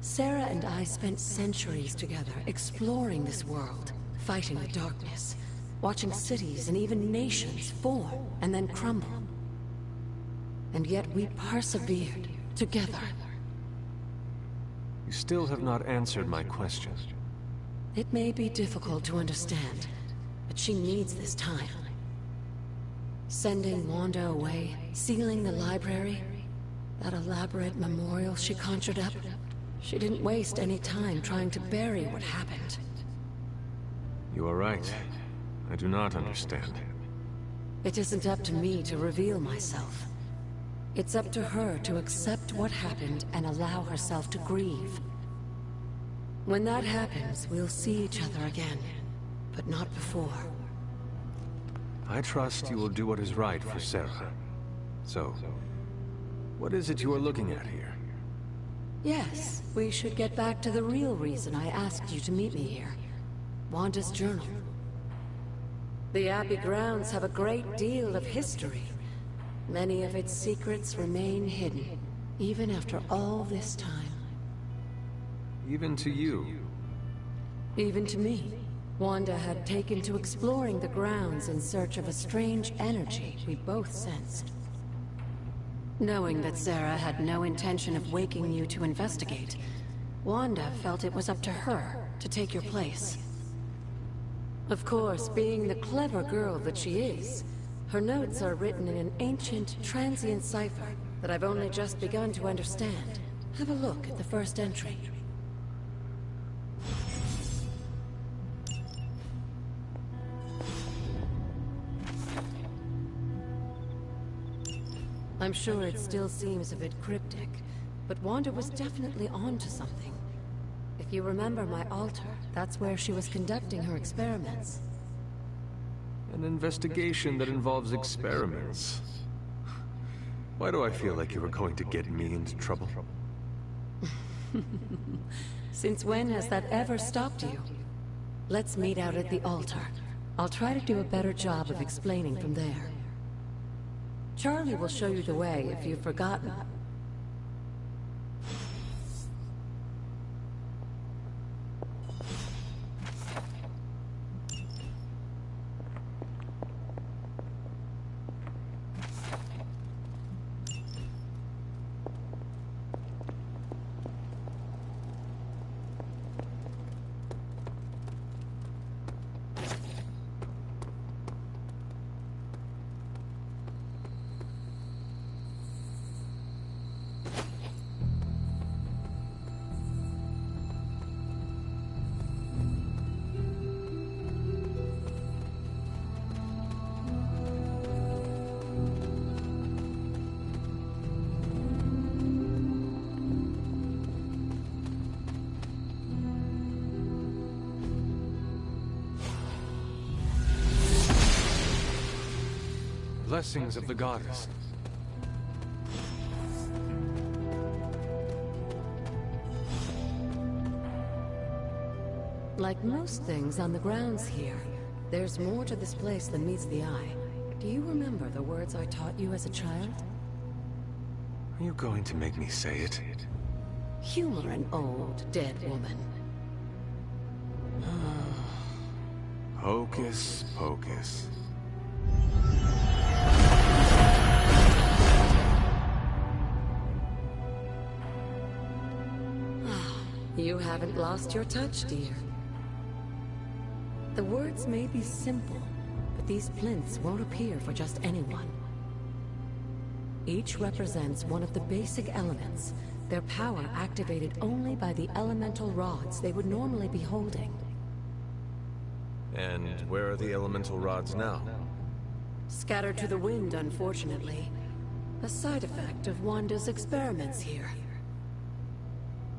Sarah and I spent centuries together exploring this world, fighting the darkness, watching cities and even nations form and then crumble. And yet we persevered together. You still have not answered my question. It may be difficult to understand, but she needs this time. Sending Wanda away, sealing the library, that elaborate memorial she conjured up. She didn't waste any time trying to bury what happened. You are right. I do not understand. It isn't up to me to reveal myself. It's up to her to accept what happened and allow herself to grieve. When that happens, we'll see each other again, but not before. I trust you will do what is right for Sarah. So, what is it you are looking at here? Yes, we should get back to the real reason I asked you to meet me here. Wanda's journal. The Abbey grounds have a great deal of history. Many of its secrets remain hidden, even after all this time. Even to you? Even to me. Wanda had taken to exploring the grounds in search of a strange energy we both sensed. Knowing that Sarah had no intention of waking you to investigate, Wanda felt it was up to her to take your place. Of course, being the clever girl that she is, her notes are written in an ancient, transient cipher that I've only just begun to understand. Have a look at the first entry. I'm sure it still seems a bit cryptic, but Wanda was definitely onto something. If you remember my altar, that's where she was conducting her experiments. An investigation that involves experiments. Why do I feel like you were going to get me into trouble? Since when has that ever stopped you? Let's meet out at the altar. I'll try to do a better job of explaining from there. Charlie will show you the way if you've forgotten. blessings of the goddess. Like most things on the grounds here, there's more to this place than meets the eye. Do you remember the words I taught you as a child? Are you going to make me say it? Humor an old, dead woman. Hocus pocus. You haven't lost your touch, dear. The words may be simple, but these plinths won't appear for just anyone. Each represents one of the basic elements, their power activated only by the elemental rods they would normally be holding. And where are the elemental rods now? Scattered to the wind, unfortunately. A side effect of Wanda's experiments here.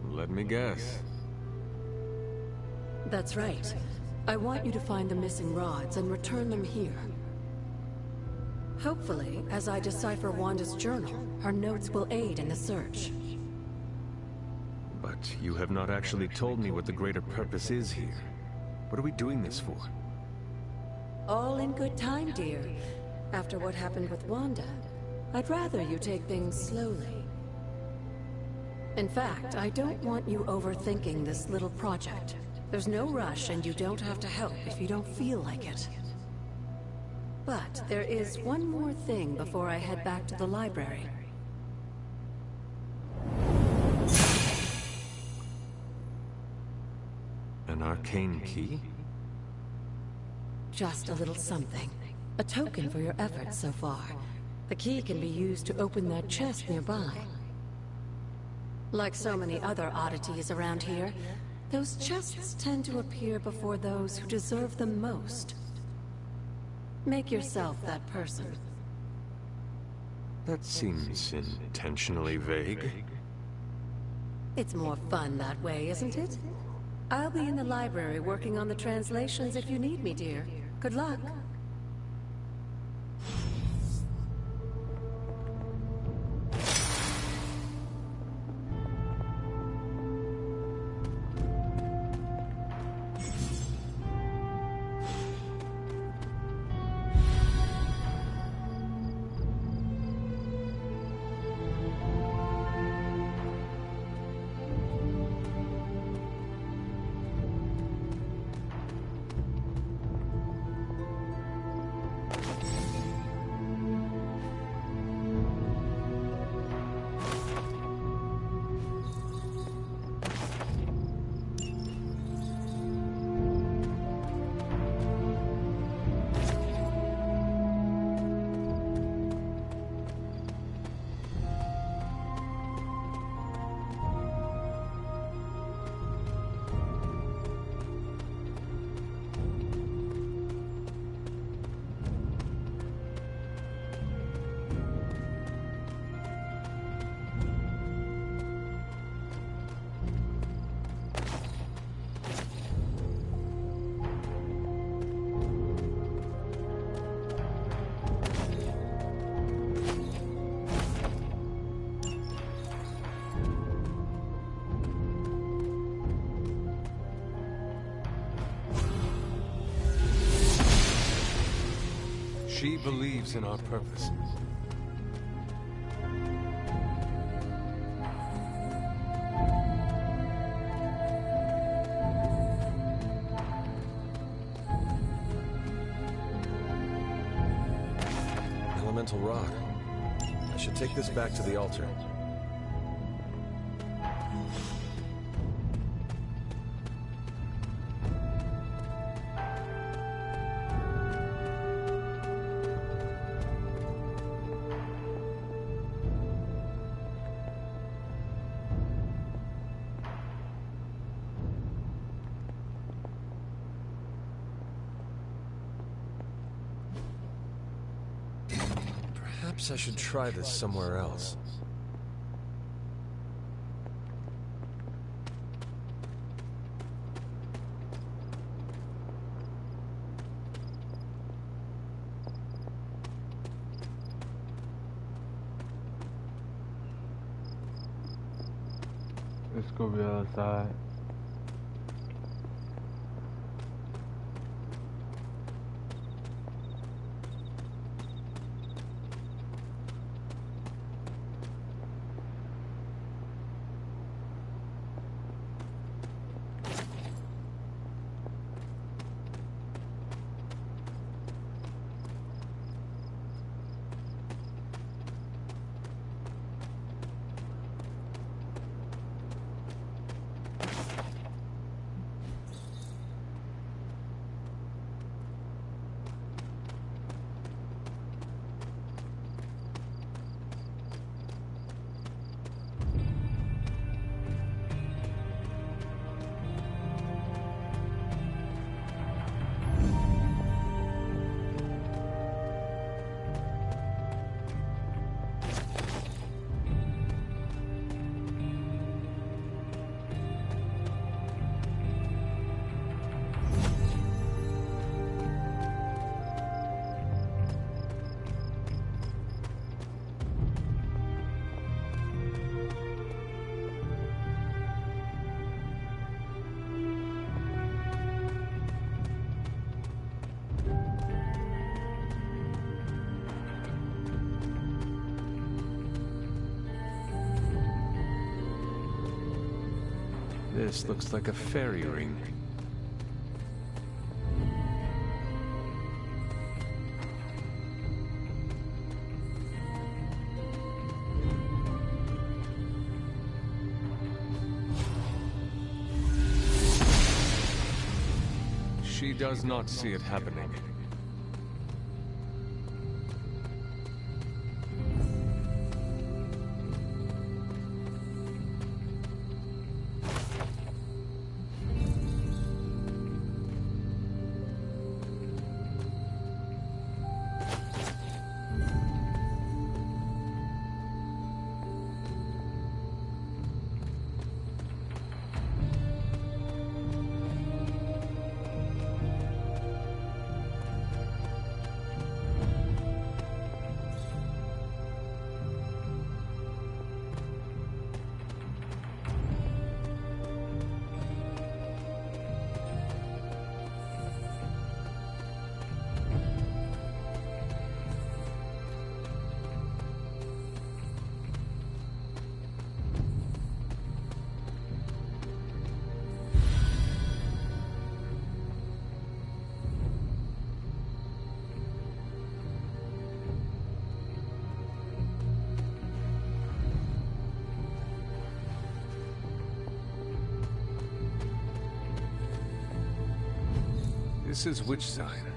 Let me guess. That's right. I want you to find the missing rods and return them here. Hopefully, as I decipher Wanda's journal, her notes will aid in the search. But you have not actually told me what the greater purpose is here. What are we doing this for? All in good time, dear. After what happened with Wanda, I'd rather you take things slowly. In fact, I don't want you overthinking this little project. There's no rush, and you don't have to help if you don't feel like it. But there is one more thing before I head back to the library. An arcane key? Just a little something. A token for your efforts so far. The key can be used to open that chest nearby. Like so many other oddities around here, those chests tend to appear before those who deserve them most. Make yourself that person. That seems intentionally vague. It's more fun that way, isn't it? I'll be in the library working on the translations if you need me, dear. Good luck. She believes in our purpose. Elemental rod. I should take this back to the altar. Perhaps I should try this somewhere else. Let's go to the other side. This looks like a fairy ring. She does not see it happening. This is which sign?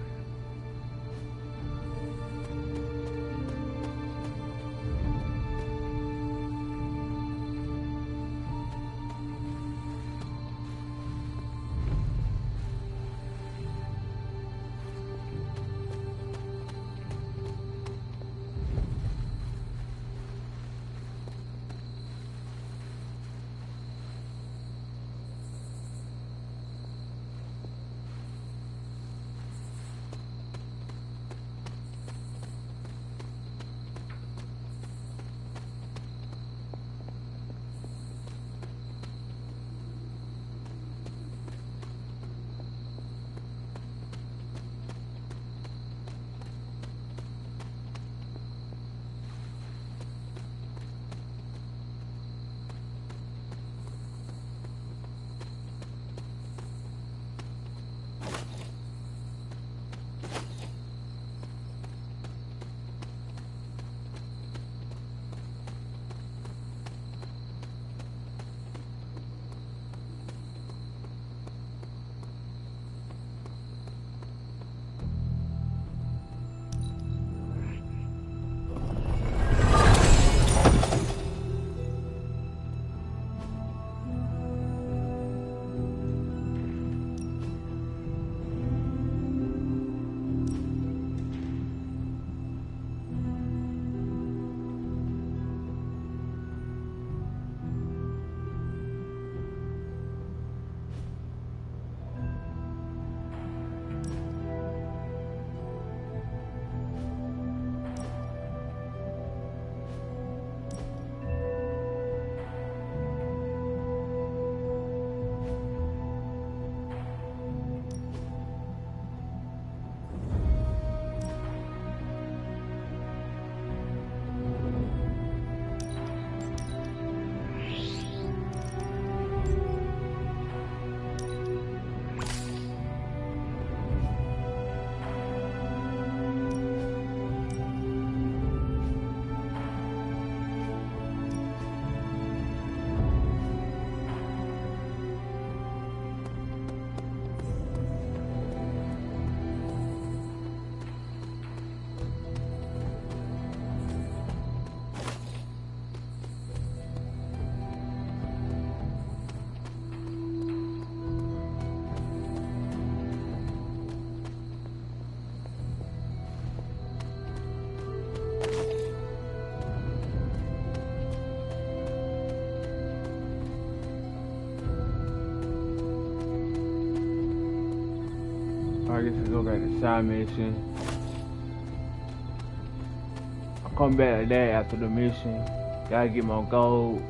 I guess I go back to side mission. I'll come back to that after the mission. Gotta get my gold.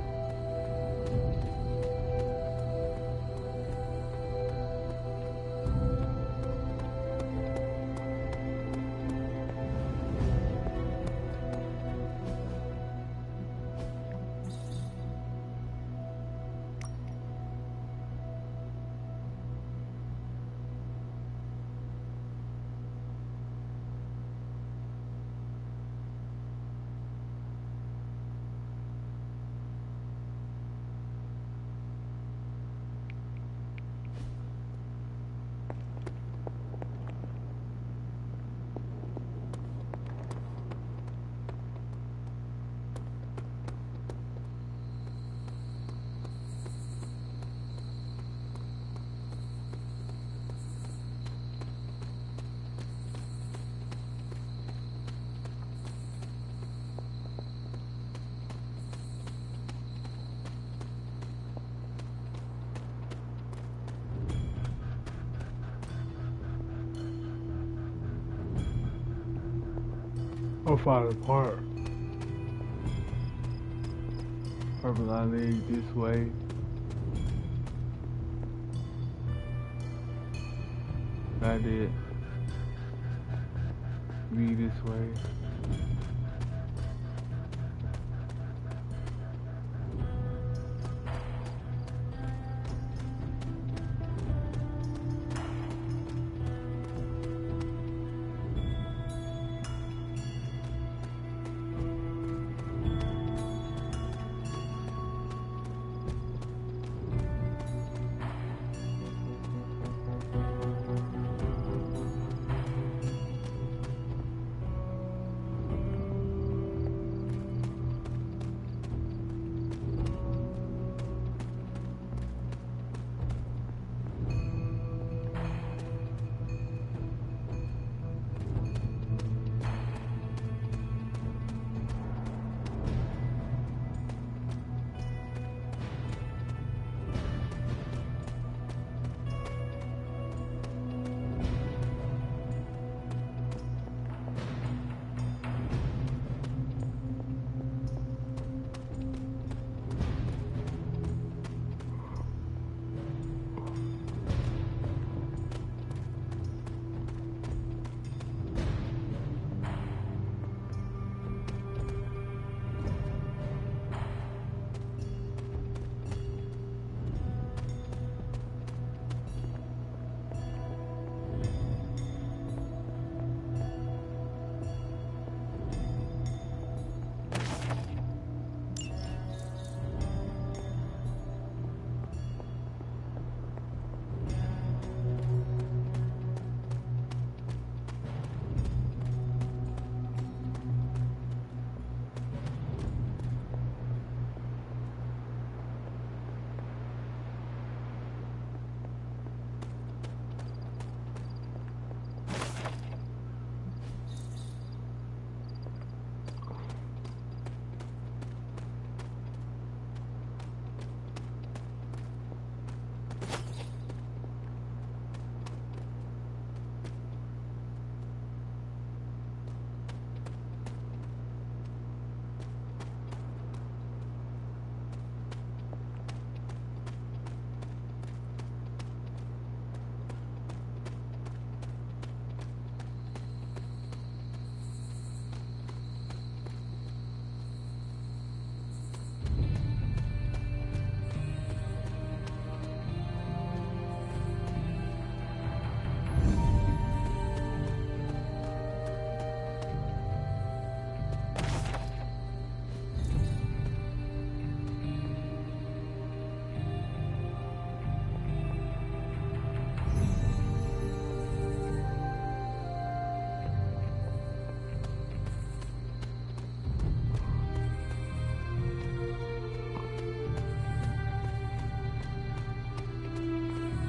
I'll find a part. Purple I lead this way. I did. Me this way.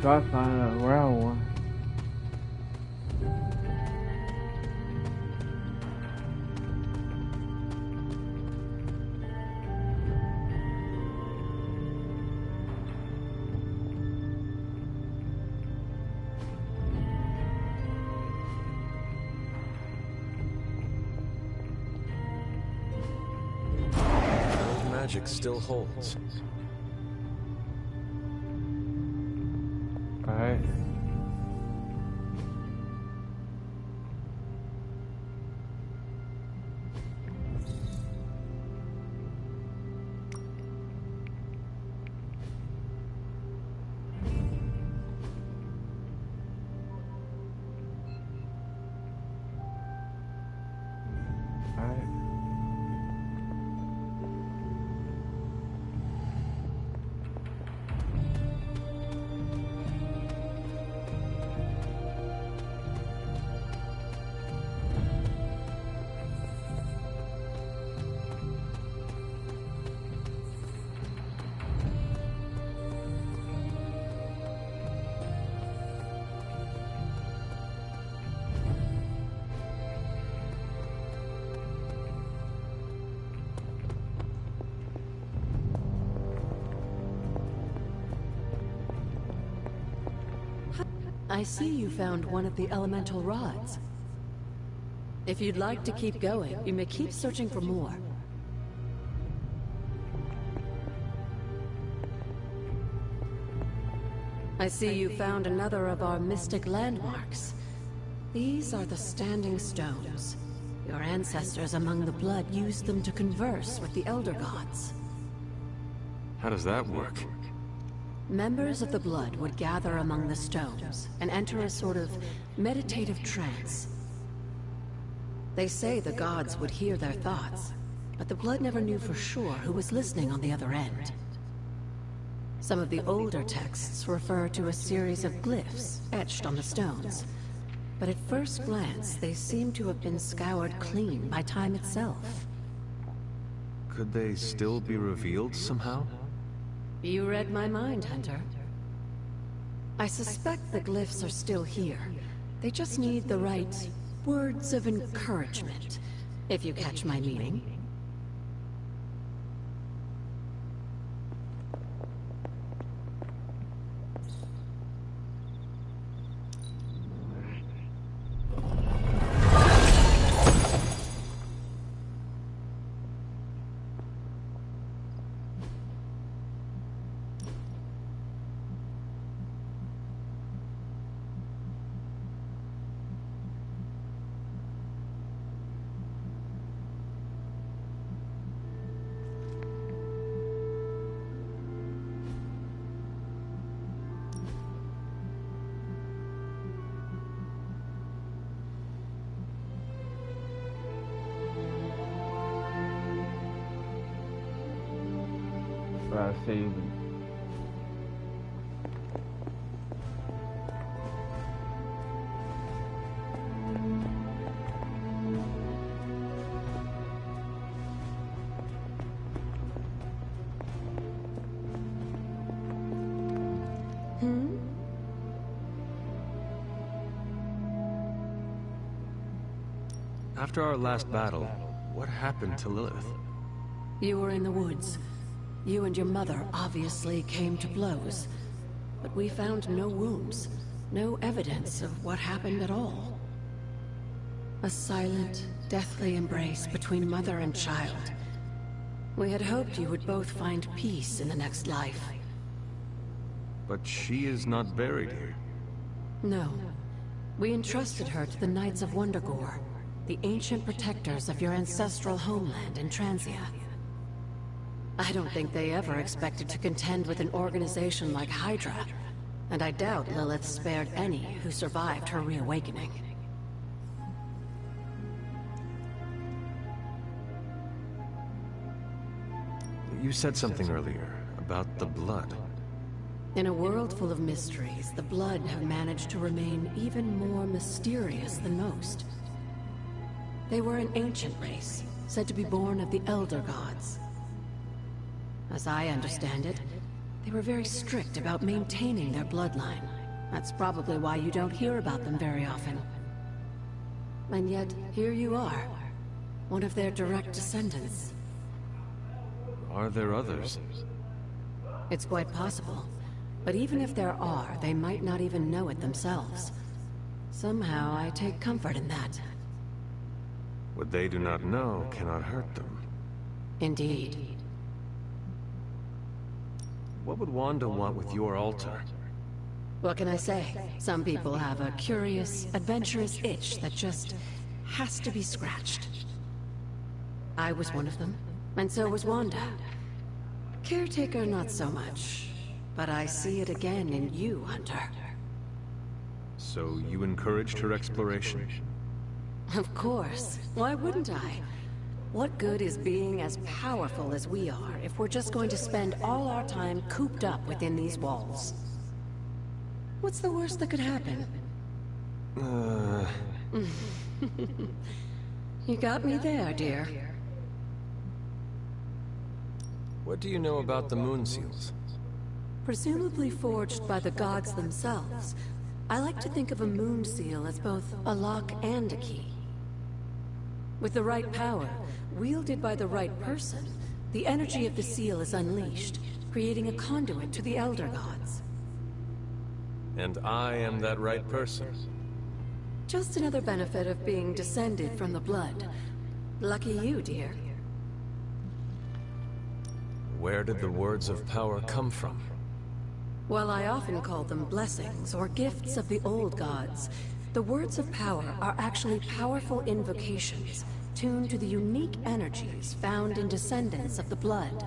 Try finding a round one. magic still holds. Alright. I see you found one of the elemental rods. If you'd like to keep going, you may keep searching for more. I see you found another of our mystic landmarks. These are the Standing Stones. Your ancestors among the blood used them to converse with the Elder Gods. How does that work? Members of the blood would gather among the stones and enter a sort of meditative trance. They say the gods would hear their thoughts, but the blood never knew for sure who was listening on the other end. Some of the older texts refer to a series of glyphs etched on the stones, but at first glance they seem to have been scoured clean by time itself. Could they still be revealed somehow? You read my mind, Hunter. I suspect the glyphs are still here. They just need the right words of encouragement, if you catch my meaning. Save. After our last battle, what happened to Lilith? You were in the woods. You and your mother obviously came to blows, but we found no wounds, no evidence of what happened at all. A silent, deathly embrace between mother and child. We had hoped you would both find peace in the next life. But she is not buried here. No. We entrusted her to the Knights of Wondergore, the ancient protectors of your ancestral homeland in Transia. I don't think they ever expected to contend with an organization like Hydra, and I doubt Lilith spared any who survived her reawakening. You said something earlier about the blood. In a world full of mysteries, the blood have managed to remain even more mysterious than most. They were an ancient race, said to be born of the Elder Gods. As I understand it, they were very strict about maintaining their bloodline. That's probably why you don't hear about them very often. And yet, here you are, one of their direct descendants. Are there others? It's quite possible. But even if there are, they might not even know it themselves. Somehow, I take comfort in that. What they do not know cannot hurt them. Indeed. What would Wanda want with your altar? What can I say? Some people have a curious, adventurous itch that just has to be scratched. I was one of them, and so was Wanda. Caretaker, not so much. But I see it again in you, Hunter. So you encouraged her exploration? Of course. Why wouldn't I? What good is being as powerful as we are if we're just going to spend all our time cooped up within these walls? What's the worst that could happen? You got me there, dear. What do you know about the moon seals? Presumably forged by the gods themselves. I like to think of a moon seal as both a lock and a key. With the right power, wielded by the right person, the energy of the seal is unleashed, creating a conduit to the Elder Gods. And I am that right person. Just another benefit of being descended from the blood. Lucky you, dear. Where did the words of power come from? While I often call them blessings or gifts of the old gods, the words of power are actually powerful invocations tuned to the unique energies found in descendants of the blood.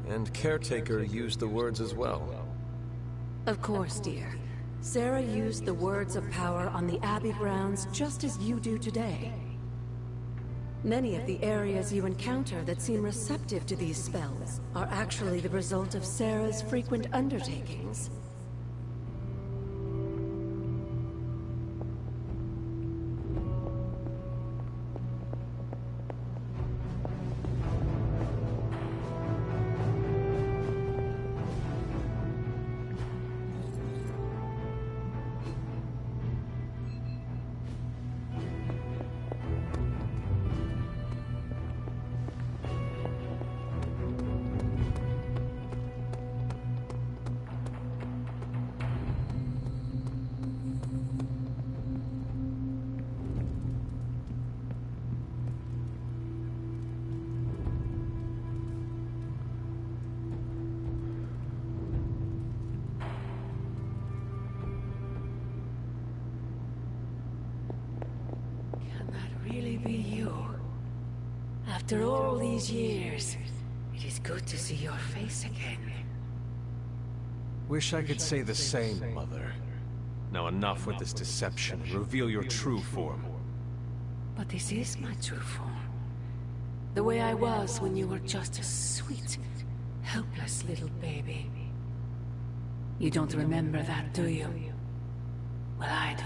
And Caretaker used the words as well. Of course, dear. Sarah used the words of power on the Abbey grounds just as you do today. Many of the areas you encounter that seem receptive to these spells are actually the result of Sarah's frequent undertakings. Really be you. After all these years, it is good to see your face again. Wish I could say the same, Mother. Now enough with this deception. Reveal your true form. But this is my true form. The way I was when you were just a sweet, helpless little baby. You don't remember that, do you? Well, I do.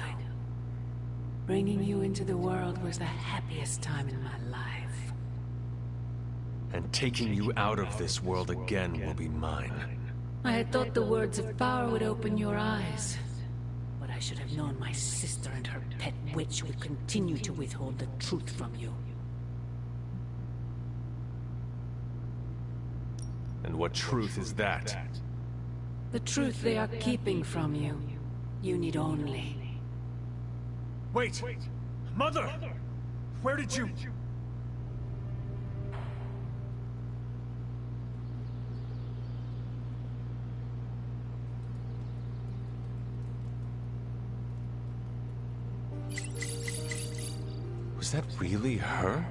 Bringing you into the world was the happiest time in my life. And taking you out of this world again will be mine. I had thought the words of power would open your eyes. But I should have known my sister and her pet witch would continue to withhold the truth from you. And what truth is that? The truth they are keeping from you. You need only... Wait! Mother! Where did you... Was that really her?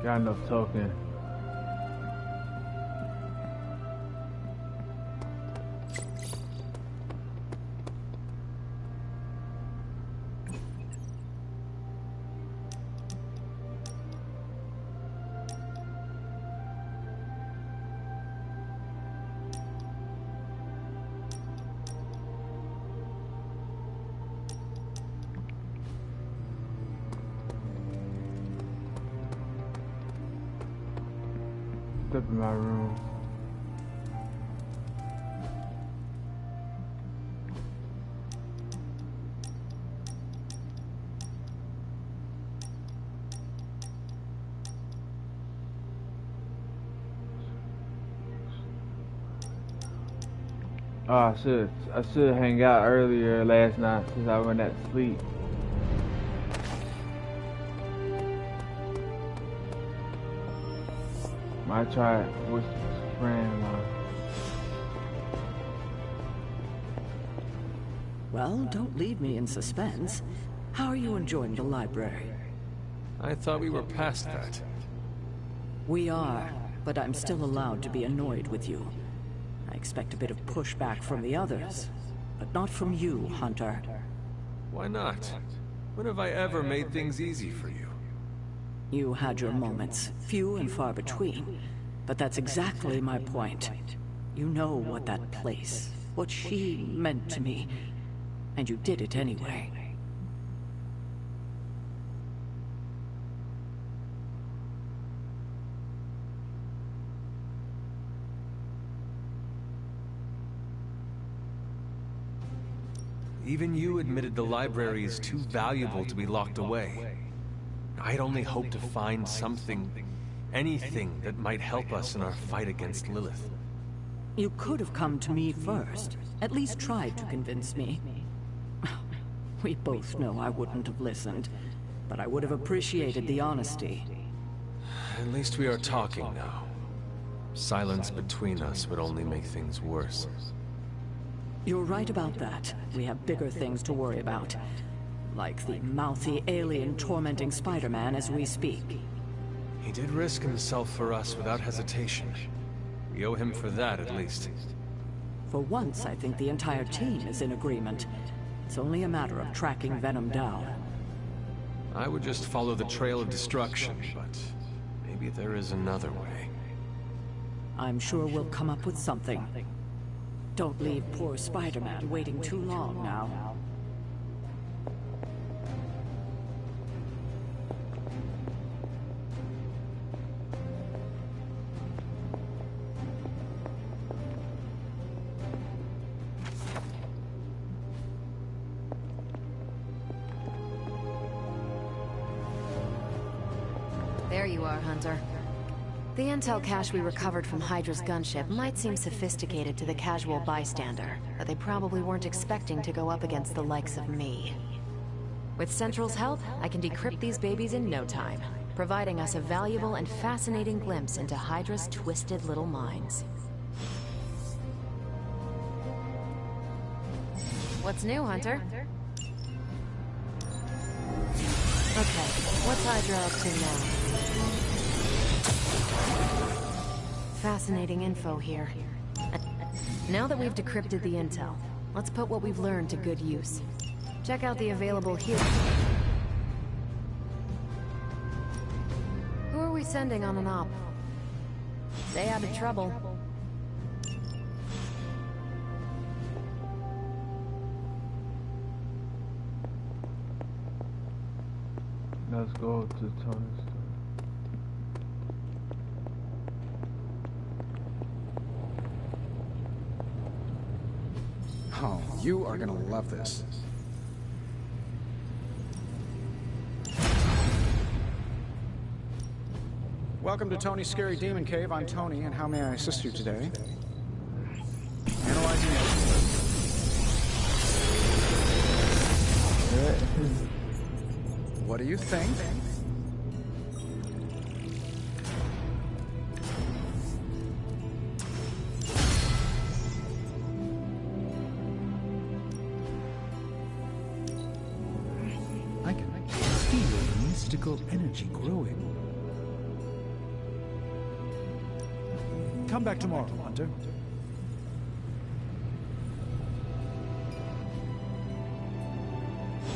Got enough talking. step in my room. Oh, I should hang out earlier last night since I went to sleep. I tried with friend. Well, don't leave me in suspense. How are you enjoying the library? I thought we were past that. We are, but I'm still allowed to be annoyed with you. I expect a bit of pushback from the others, but not from you, Hunter. Why not? When have I ever made things easy for you? You had your moments, few and far between, but that's exactly my point. You know what that place, what she meant to me, and you did it anyway. Even you admitted the library is too valuable to be locked away. I'd only hoped to find something, anything that might help us in our fight against Lilith. You could have come to me first, at least tried to convince me. We both know I wouldn't have listened, but I would have appreciated the honesty. At least we are talking now. Silence between us would only make things worse. You're right about that. We have bigger things to worry about. Like the mouthy alien tormenting Spider-Man as we speak. He did risk himself for us without hesitation. We owe him for that, at least. For once, I think the entire team is in agreement. It's only a matter of tracking Venom down. I would just follow the trail of destruction, but maybe there is another way. I'm sure we'll come up with something. Don't leave poor Spider-Man waiting too long now. There you are, Hunter. The intel cache we recovered from Hydra's gunship might seem sophisticated to the casual bystander, but they probably weren't expecting to go up against the likes of me. With Central's help, I can decrypt these babies in no time, providing us a valuable and fascinating glimpse into Hydra's twisted little minds. What's new, Hunter? Okay, what's Hydra up to now? Fascinating info here. Now that we've decrypted the intel, let's put what we've learned to good use. Check out the available here. Who are we sending on an op? Stay out of trouble. Let's go to Tony's. Oh, you are gonna love this. Welcome to Tony's Scary Demon Cave. I'm Tony, and how may I assist you today? Analyzing it. What do you think? I can feel the mystical energy growing. Come back tomorrow, Hunter.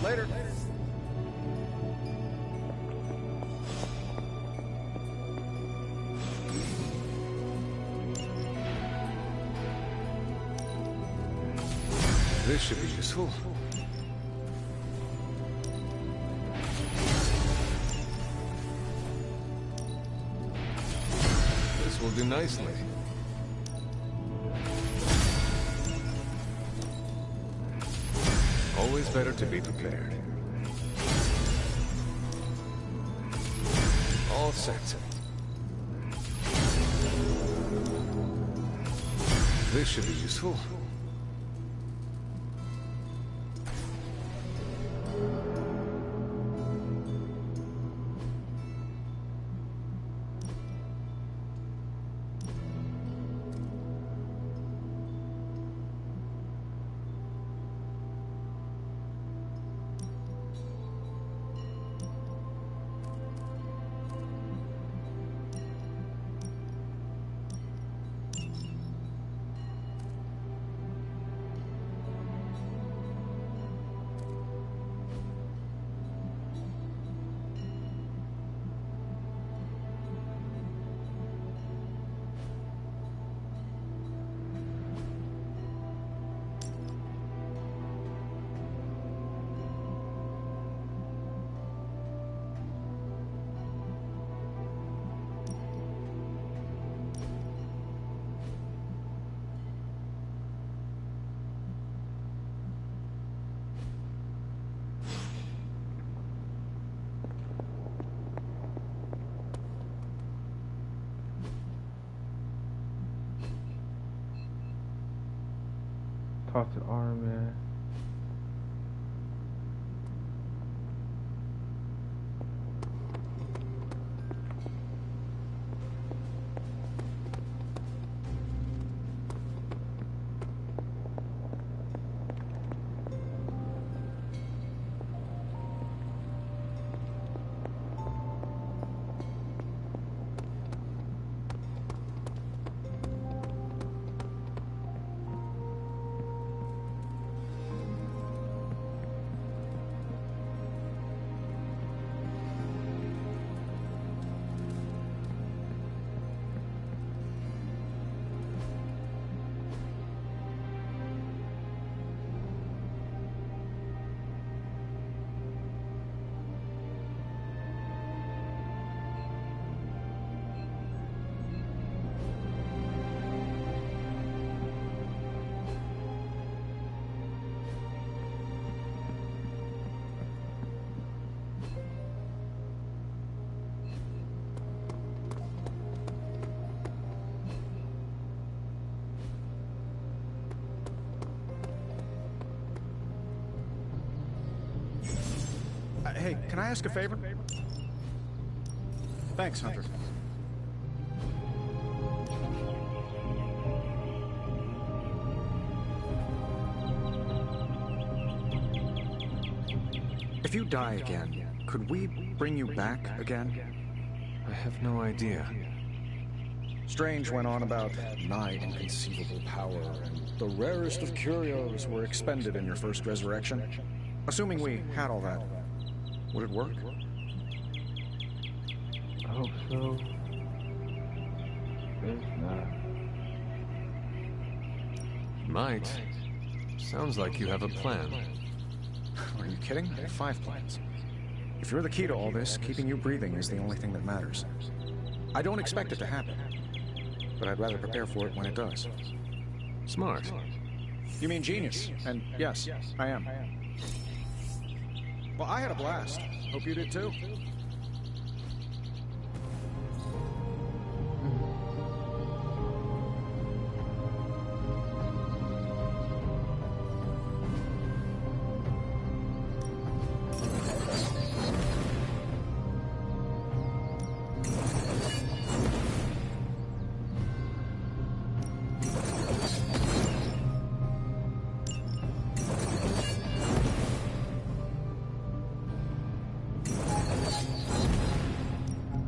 Later. This should be useful. This will do nicely. Always better to be prepared. All set. This should be useful. Talk to Iron Man. Hey, can I ask a favor? Thanks, Hunter. If you die again, could we bring you back again? I have no idea. Strange went on about nigh inconceivable power, and the rarest of curios were expended in your first resurrection. Assuming we had all that, would it work? I hope so. It's not. Might. Sounds like you have a plan. Are you kidding? I have 5 plans. If you're the key to all this, keeping you breathing is the only thing that matters. I don't expect it to happen, but I'd rather prepare for it when it does. Smart. You mean genius? And yes, I am. Well, I had a blast. Hope you did too.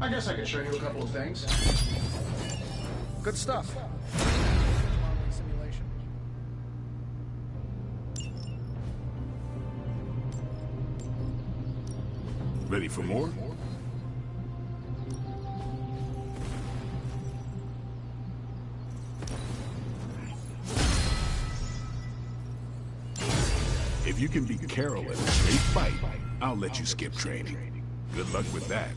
I guess I could show you a couple of things. Good stuff. Simulation. Ready for more? If you can beat Carol in a straight fight, I'll let you skip training. Good luck with that.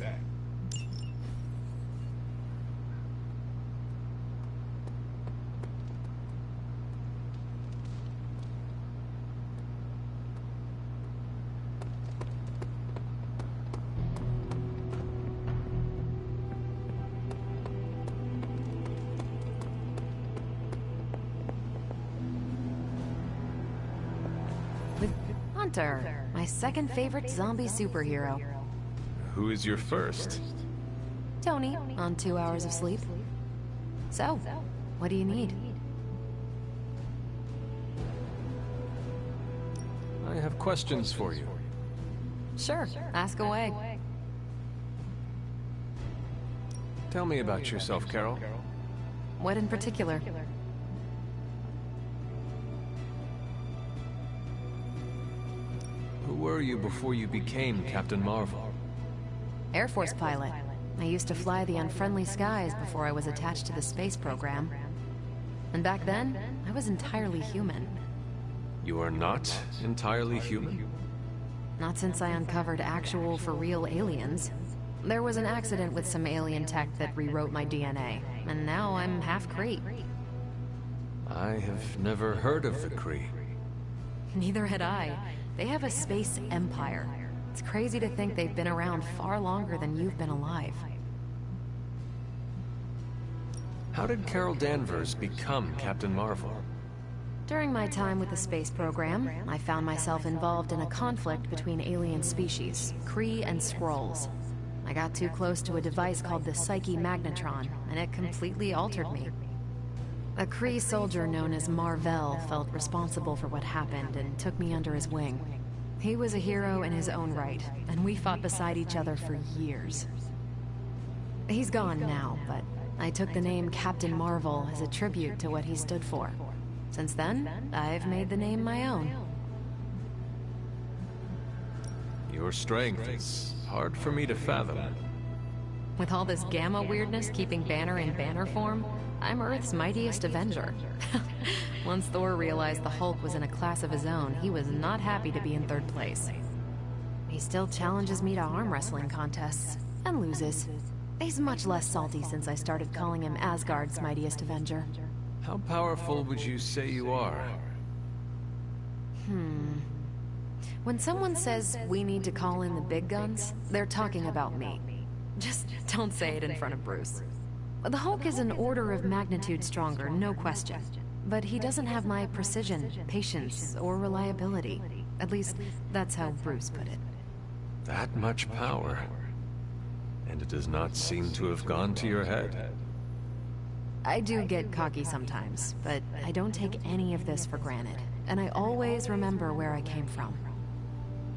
Hunter, my second favorite zombie superhero. Who is your first? Tony, on 2 hours of sleep. So, what do you need? I have questions for you. Sure, ask away. Tell me about yourself, Carol. What in particular? Who were you before you became Captain Marvel? Air Force pilot. I used to fly the unfriendly skies before I was attached to the space program. And back then, I was entirely human. You are not entirely human? Not since I uncovered actual, for real aliens. There was an accident with some alien tech that rewrote my DNA, and now I'm half Kree. I have never heard of the Kree. Neither had I. They have a space empire. It's crazy to think they've been around far longer than you've been alive. How did Carol Danvers become Captain Marvel? During my time with the space program, I found myself involved in a conflict between alien species, Kree and Skrulls. I got too close to a device called the Psyche Magnetron, and it completely altered me. A Kree soldier known as Marvel felt responsible for what happened and took me under his wing. He was a hero in his own right, and we fought beside each other for years. He's gone now, but I took the name Captain Marvel as a tribute to what he stood for. Since then, I've made the name my own. Your strength is hard for me to fathom. With all this gamma weirdness keeping Banner in banner form, I'm Earth's mightiest Avenger. Once Thor realized the Hulk was in a class of his own, he was not happy to be in third place. He still challenges me to arm wrestling contests, and loses. He's much less salty since I started calling him Asgard's mightiest Avenger. How powerful would you say you are? When someone says we need to call in the big guns, they're talking about me. Just don't say it in front of Bruce. The Hulk is an order of magnitude stronger, no question. But he doesn't have my precision, patience, or reliability. At least, that's how Bruce put it. That much power. And it does not seem to have gone to your head. I do get cocky sometimes, but I don't take any of this for granted. And I always remember where I came from.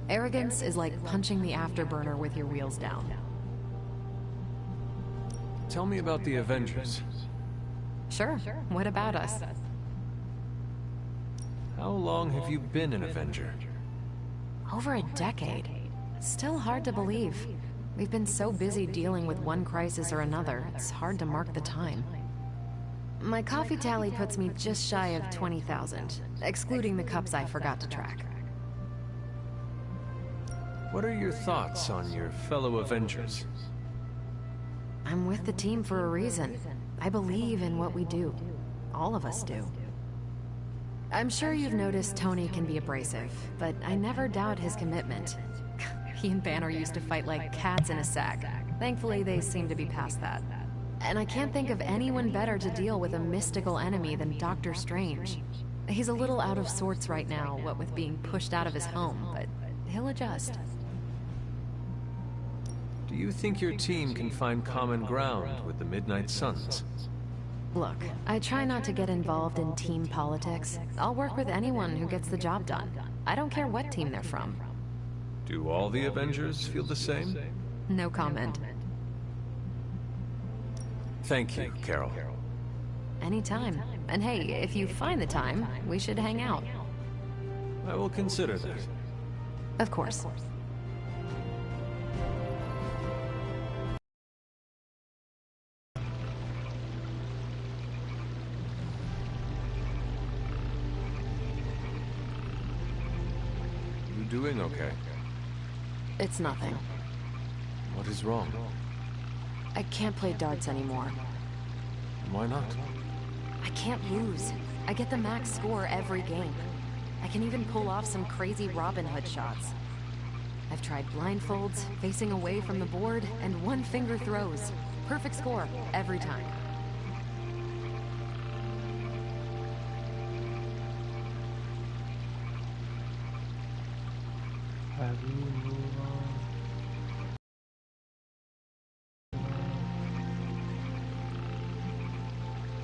Arrogance is like punching the afterburner with your wheels down. Tell me about the Avengers. Sure, what about us? How long have you been an Avenger? Over a decade. Still hard to believe. We've been so busy dealing with one crisis or another, it's hard to mark the time. My coffee tally puts me just shy of 20,000, excluding the cups I forgot to track. What are your thoughts on your fellow Avengers? I'm with the team for a reason. I believe in what we do. All of us do. I'm sure you've noticed Tony can be abrasive, but I never doubt his commitment. He and Banner used to fight like cats in a sack. Thankfully, they seem to be past that. And I can't think of anyone better to deal with a mystical enemy than Doctor Strange. He's a little out of sorts right now, what with being pushed out of his home, but he'll adjust. Do you think your team can find common ground with the Midnight Suns? Look, I try not to get involved in team politics. I'll work with anyone who gets the job done. I don't care what team they're from. Do all the Avengers feel the same? No comment. Thank you, Carol. Anytime. And hey, if you find the time, we should hang out. I will consider that. Of course. You doing okay? It's nothing. What is wrong? I can't play darts anymore. Why not? I can't lose. I get the max score every game. I can even pull off some crazy Robin Hood shots. I've tried blindfolds, facing away from the board, and one-finger throws. Perfect score, every time. Have you moved on?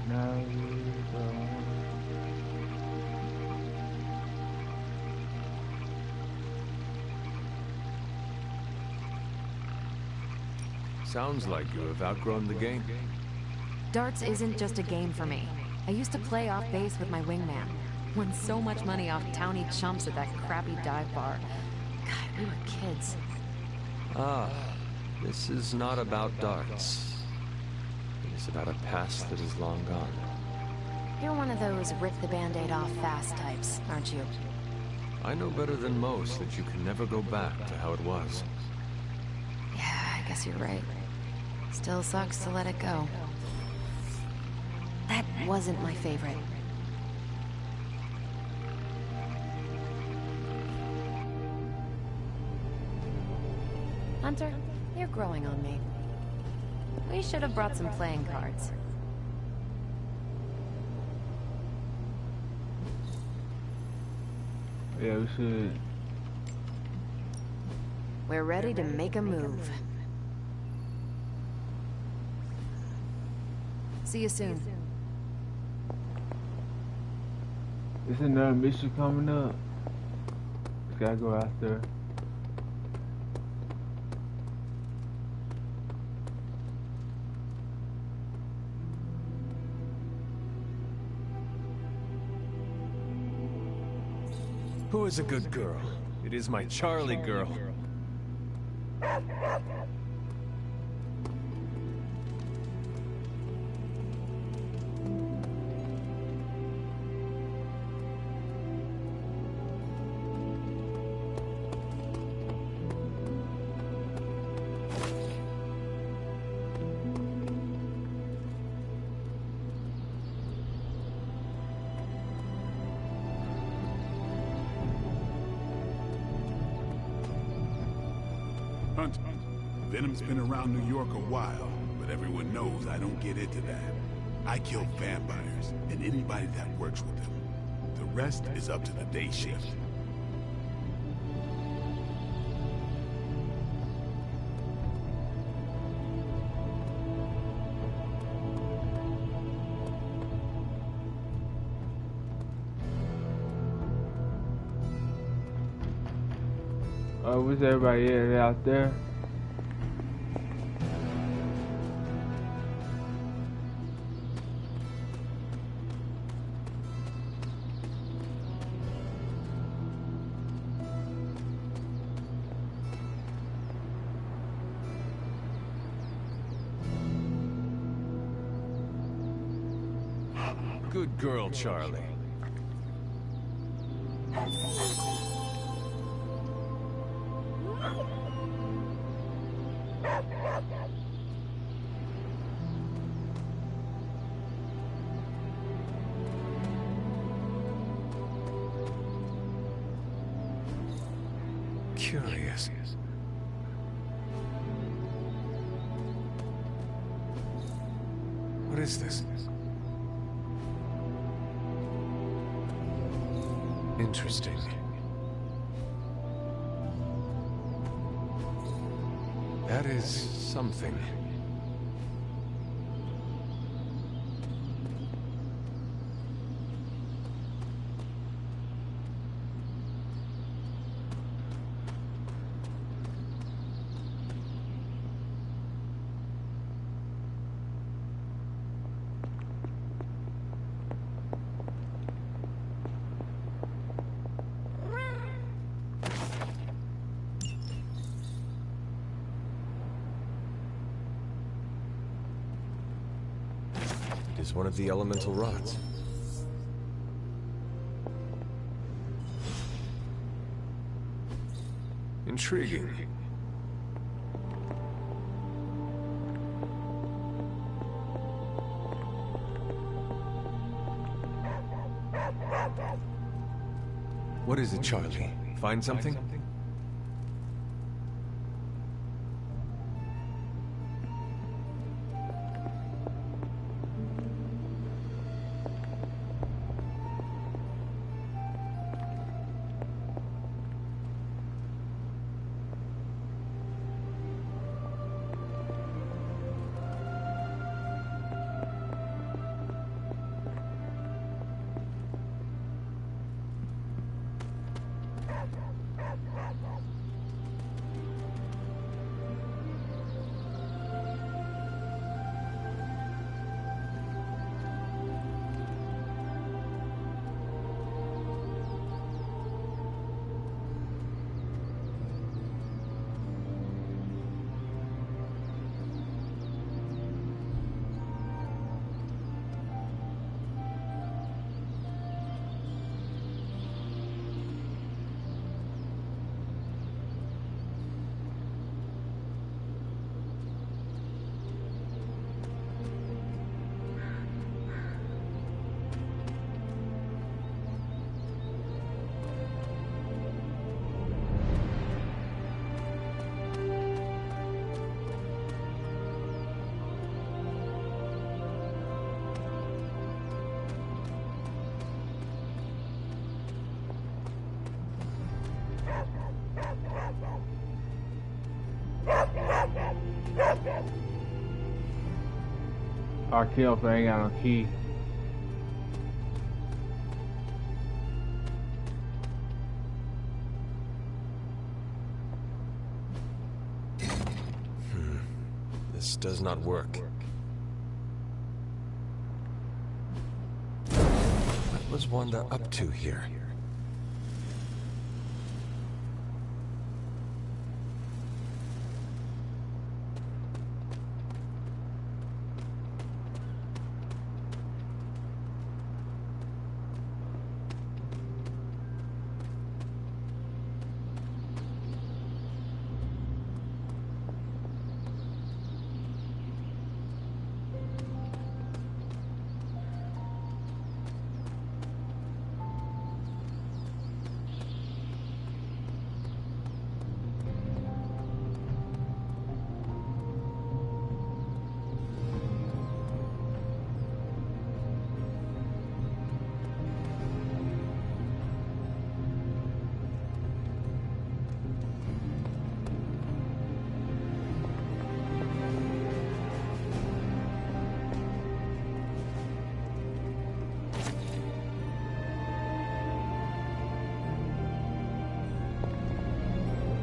Now you go. Sounds like you have outgrown the game. Darts isn't just a game for me. I used to play off base with my wingman. Won so much money off towny chumps at that crappy dive bar. God, we were kids. Ah, this is not about darts. It is about a past that is long gone. You're one of those rip the band-aid off fast types, aren't you? I know better than most that you can never go back to how it was. Yeah, I guess you're right. Still sucks to let it go. That wasn't my favorite. Hunter, you're growing on me. We should have brought some playing cards. Yeah, we should. We're ready to make a move. See you soon. There's another mission coming up. Just gotta go after. Who is a good girl? It is my Charlie girl. Hunt, Venom's been around New York a while, but everyone knows I don't get into that. I kill vampires, and anybody that works with them. The rest is up to the day shift. Oh, where's everybody at out there? Good girl, Charlie. Curious. What is this? Interesting. That is something. It is one of the elemental rods. Intriguing. What is it, Charlie? Find something? RTL, but I ain't got no key. This does not work. What was Wanda up to here?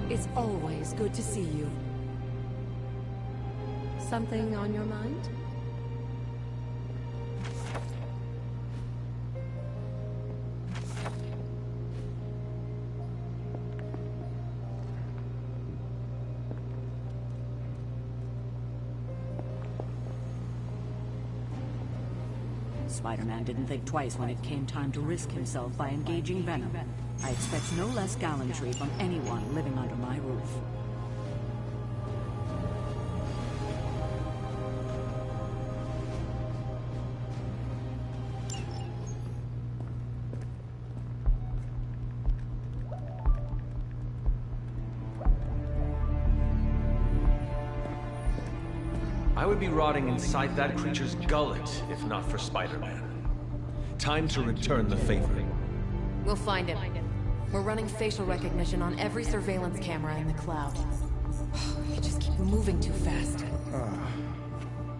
It's always good to see you. Something on your mind? Spider-Man didn't think twice when it came time to risk himself by engaging Venom. I expect no less gallantry from anyone living under my roof. I would be rotting inside that creature's gullet if not for Spider-Man. Time to return the favor. We'll find him. We're running facial recognition on every surveillance camera in the cloud. You just keep moving too fast.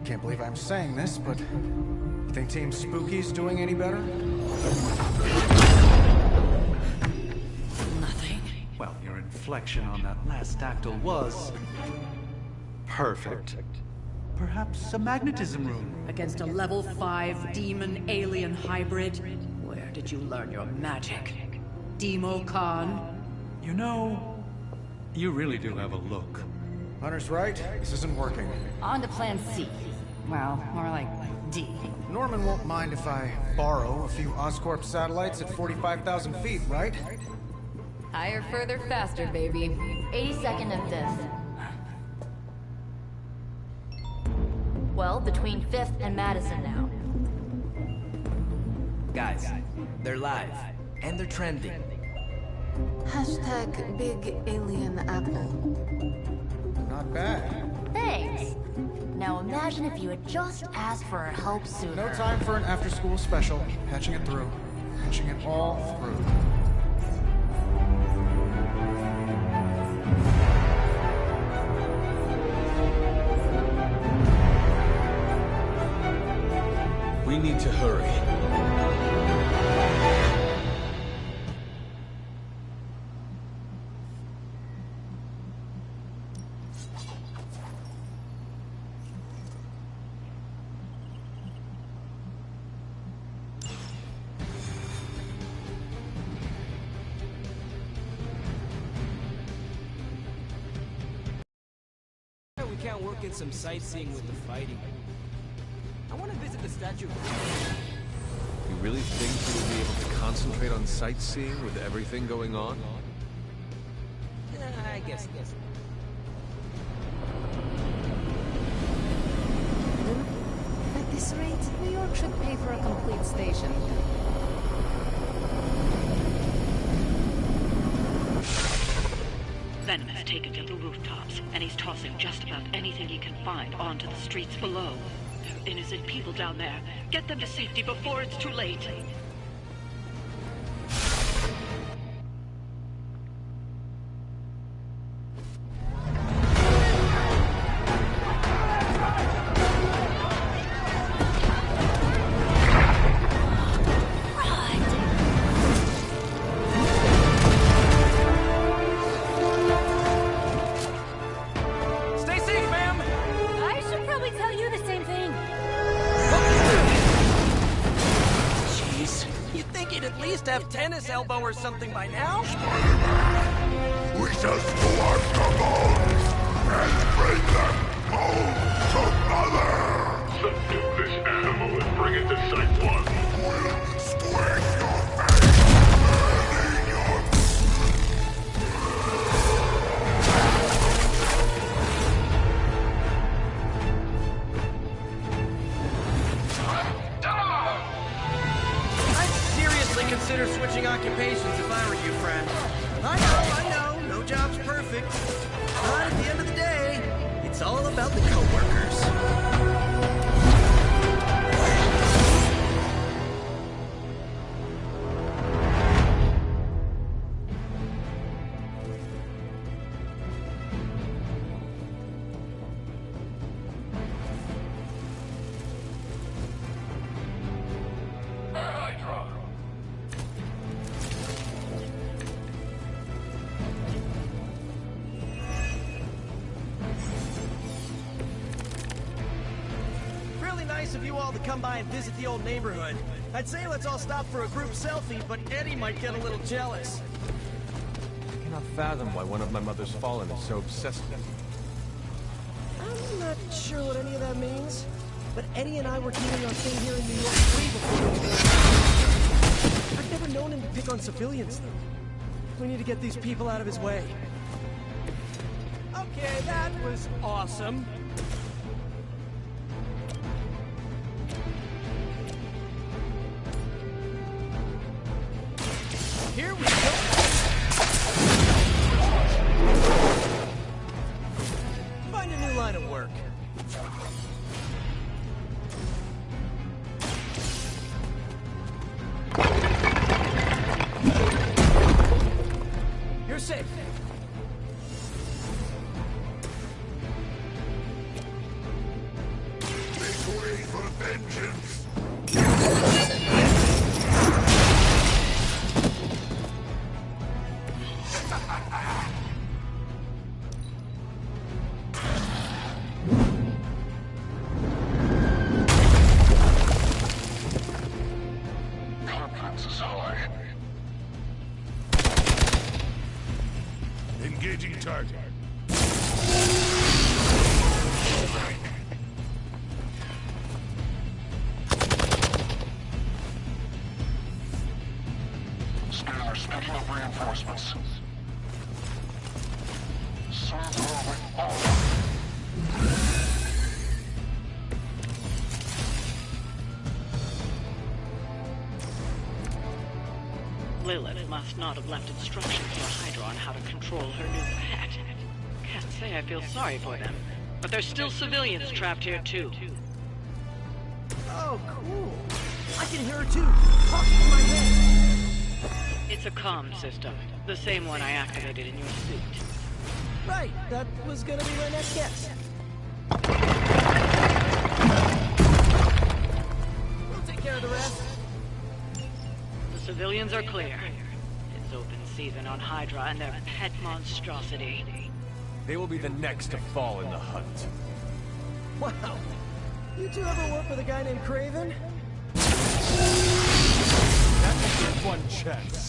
Can't believe I'm saying this, but you think Team Spooky's doing any better? Nothing. Well, your inflection on that last dactyl was perfect. Perhaps a magnetism room. Against a level 5 demon alien hybrid? Where did you learn your magic? Demo Khan? You know, you really do have a look. Hunter's right. This isn't working. On to plan C. Well, more like D. Norman won't mind if I borrow a few Oscorp satellites at 45,000 feet, right? Higher, further, faster, baby. 82nd of this. Well, between 5th and Madison now. Guys, they're live. And they're trending. Hashtag big alien apple. Not bad. Thanks. Now imagine if you had just asked for our help sooner. No time for an after-school special. Patching it through. Patching it all through. We need to hurry. We can't work in some sightseeing with the fighting. I want to visit the statue. You really think you will be able to concentrate on sightseeing with everything going on? Yeah, I guess. At this rate, New York should pay for a complete station. Venom has taken to the rooftops, and he's tossing just about anything he can find onto the streets below. There are innocent people down there. Get them to safety before it's too late. a tennis elbow or something by now? We shall scorch the bones and bring them home to Mother! Subdue this animal and bring it to Site 1. We'll squish your face and eat your... I'd seriously consider switching occupations if I were you, friend. I know, no job's perfect. But at the end of the day, it's all about the coworkers. Nice of you all to come by and visit the old neighborhood. I'd say let's all stop for a group selfie, but Eddie might get a little jealous. I cannot fathom why one of my mother's fallen is so obsessed with me. I'm not sure what any of that means, but Eddie and I were doing our thing here in New York way before we were. I've never known him to pick on civilians, though. We need to get these people out of his way. Okay, that was awesome. Here we go. Find a new line of work. You're safe. Make way for vengeance! Engaging target. Scanner, speaking of reinforcements. Serve with all. Lilith must not have left instructions for Hydra on how to control her new pet. Can't say I feel sorry for them, but there's still civilians trapped here too. Oh, cool. I can hear her too, talking in my head. It's a comm system, the same one I activated in your suit. Right, that was gonna be my next guess. We'll take care of the rest. The civilians are clear. It's open season on Hydra and their pet monstrosity. They will be the next to fall in the hunt. Wow. You two ever work with a guy named Craven? That's a good one, Chess.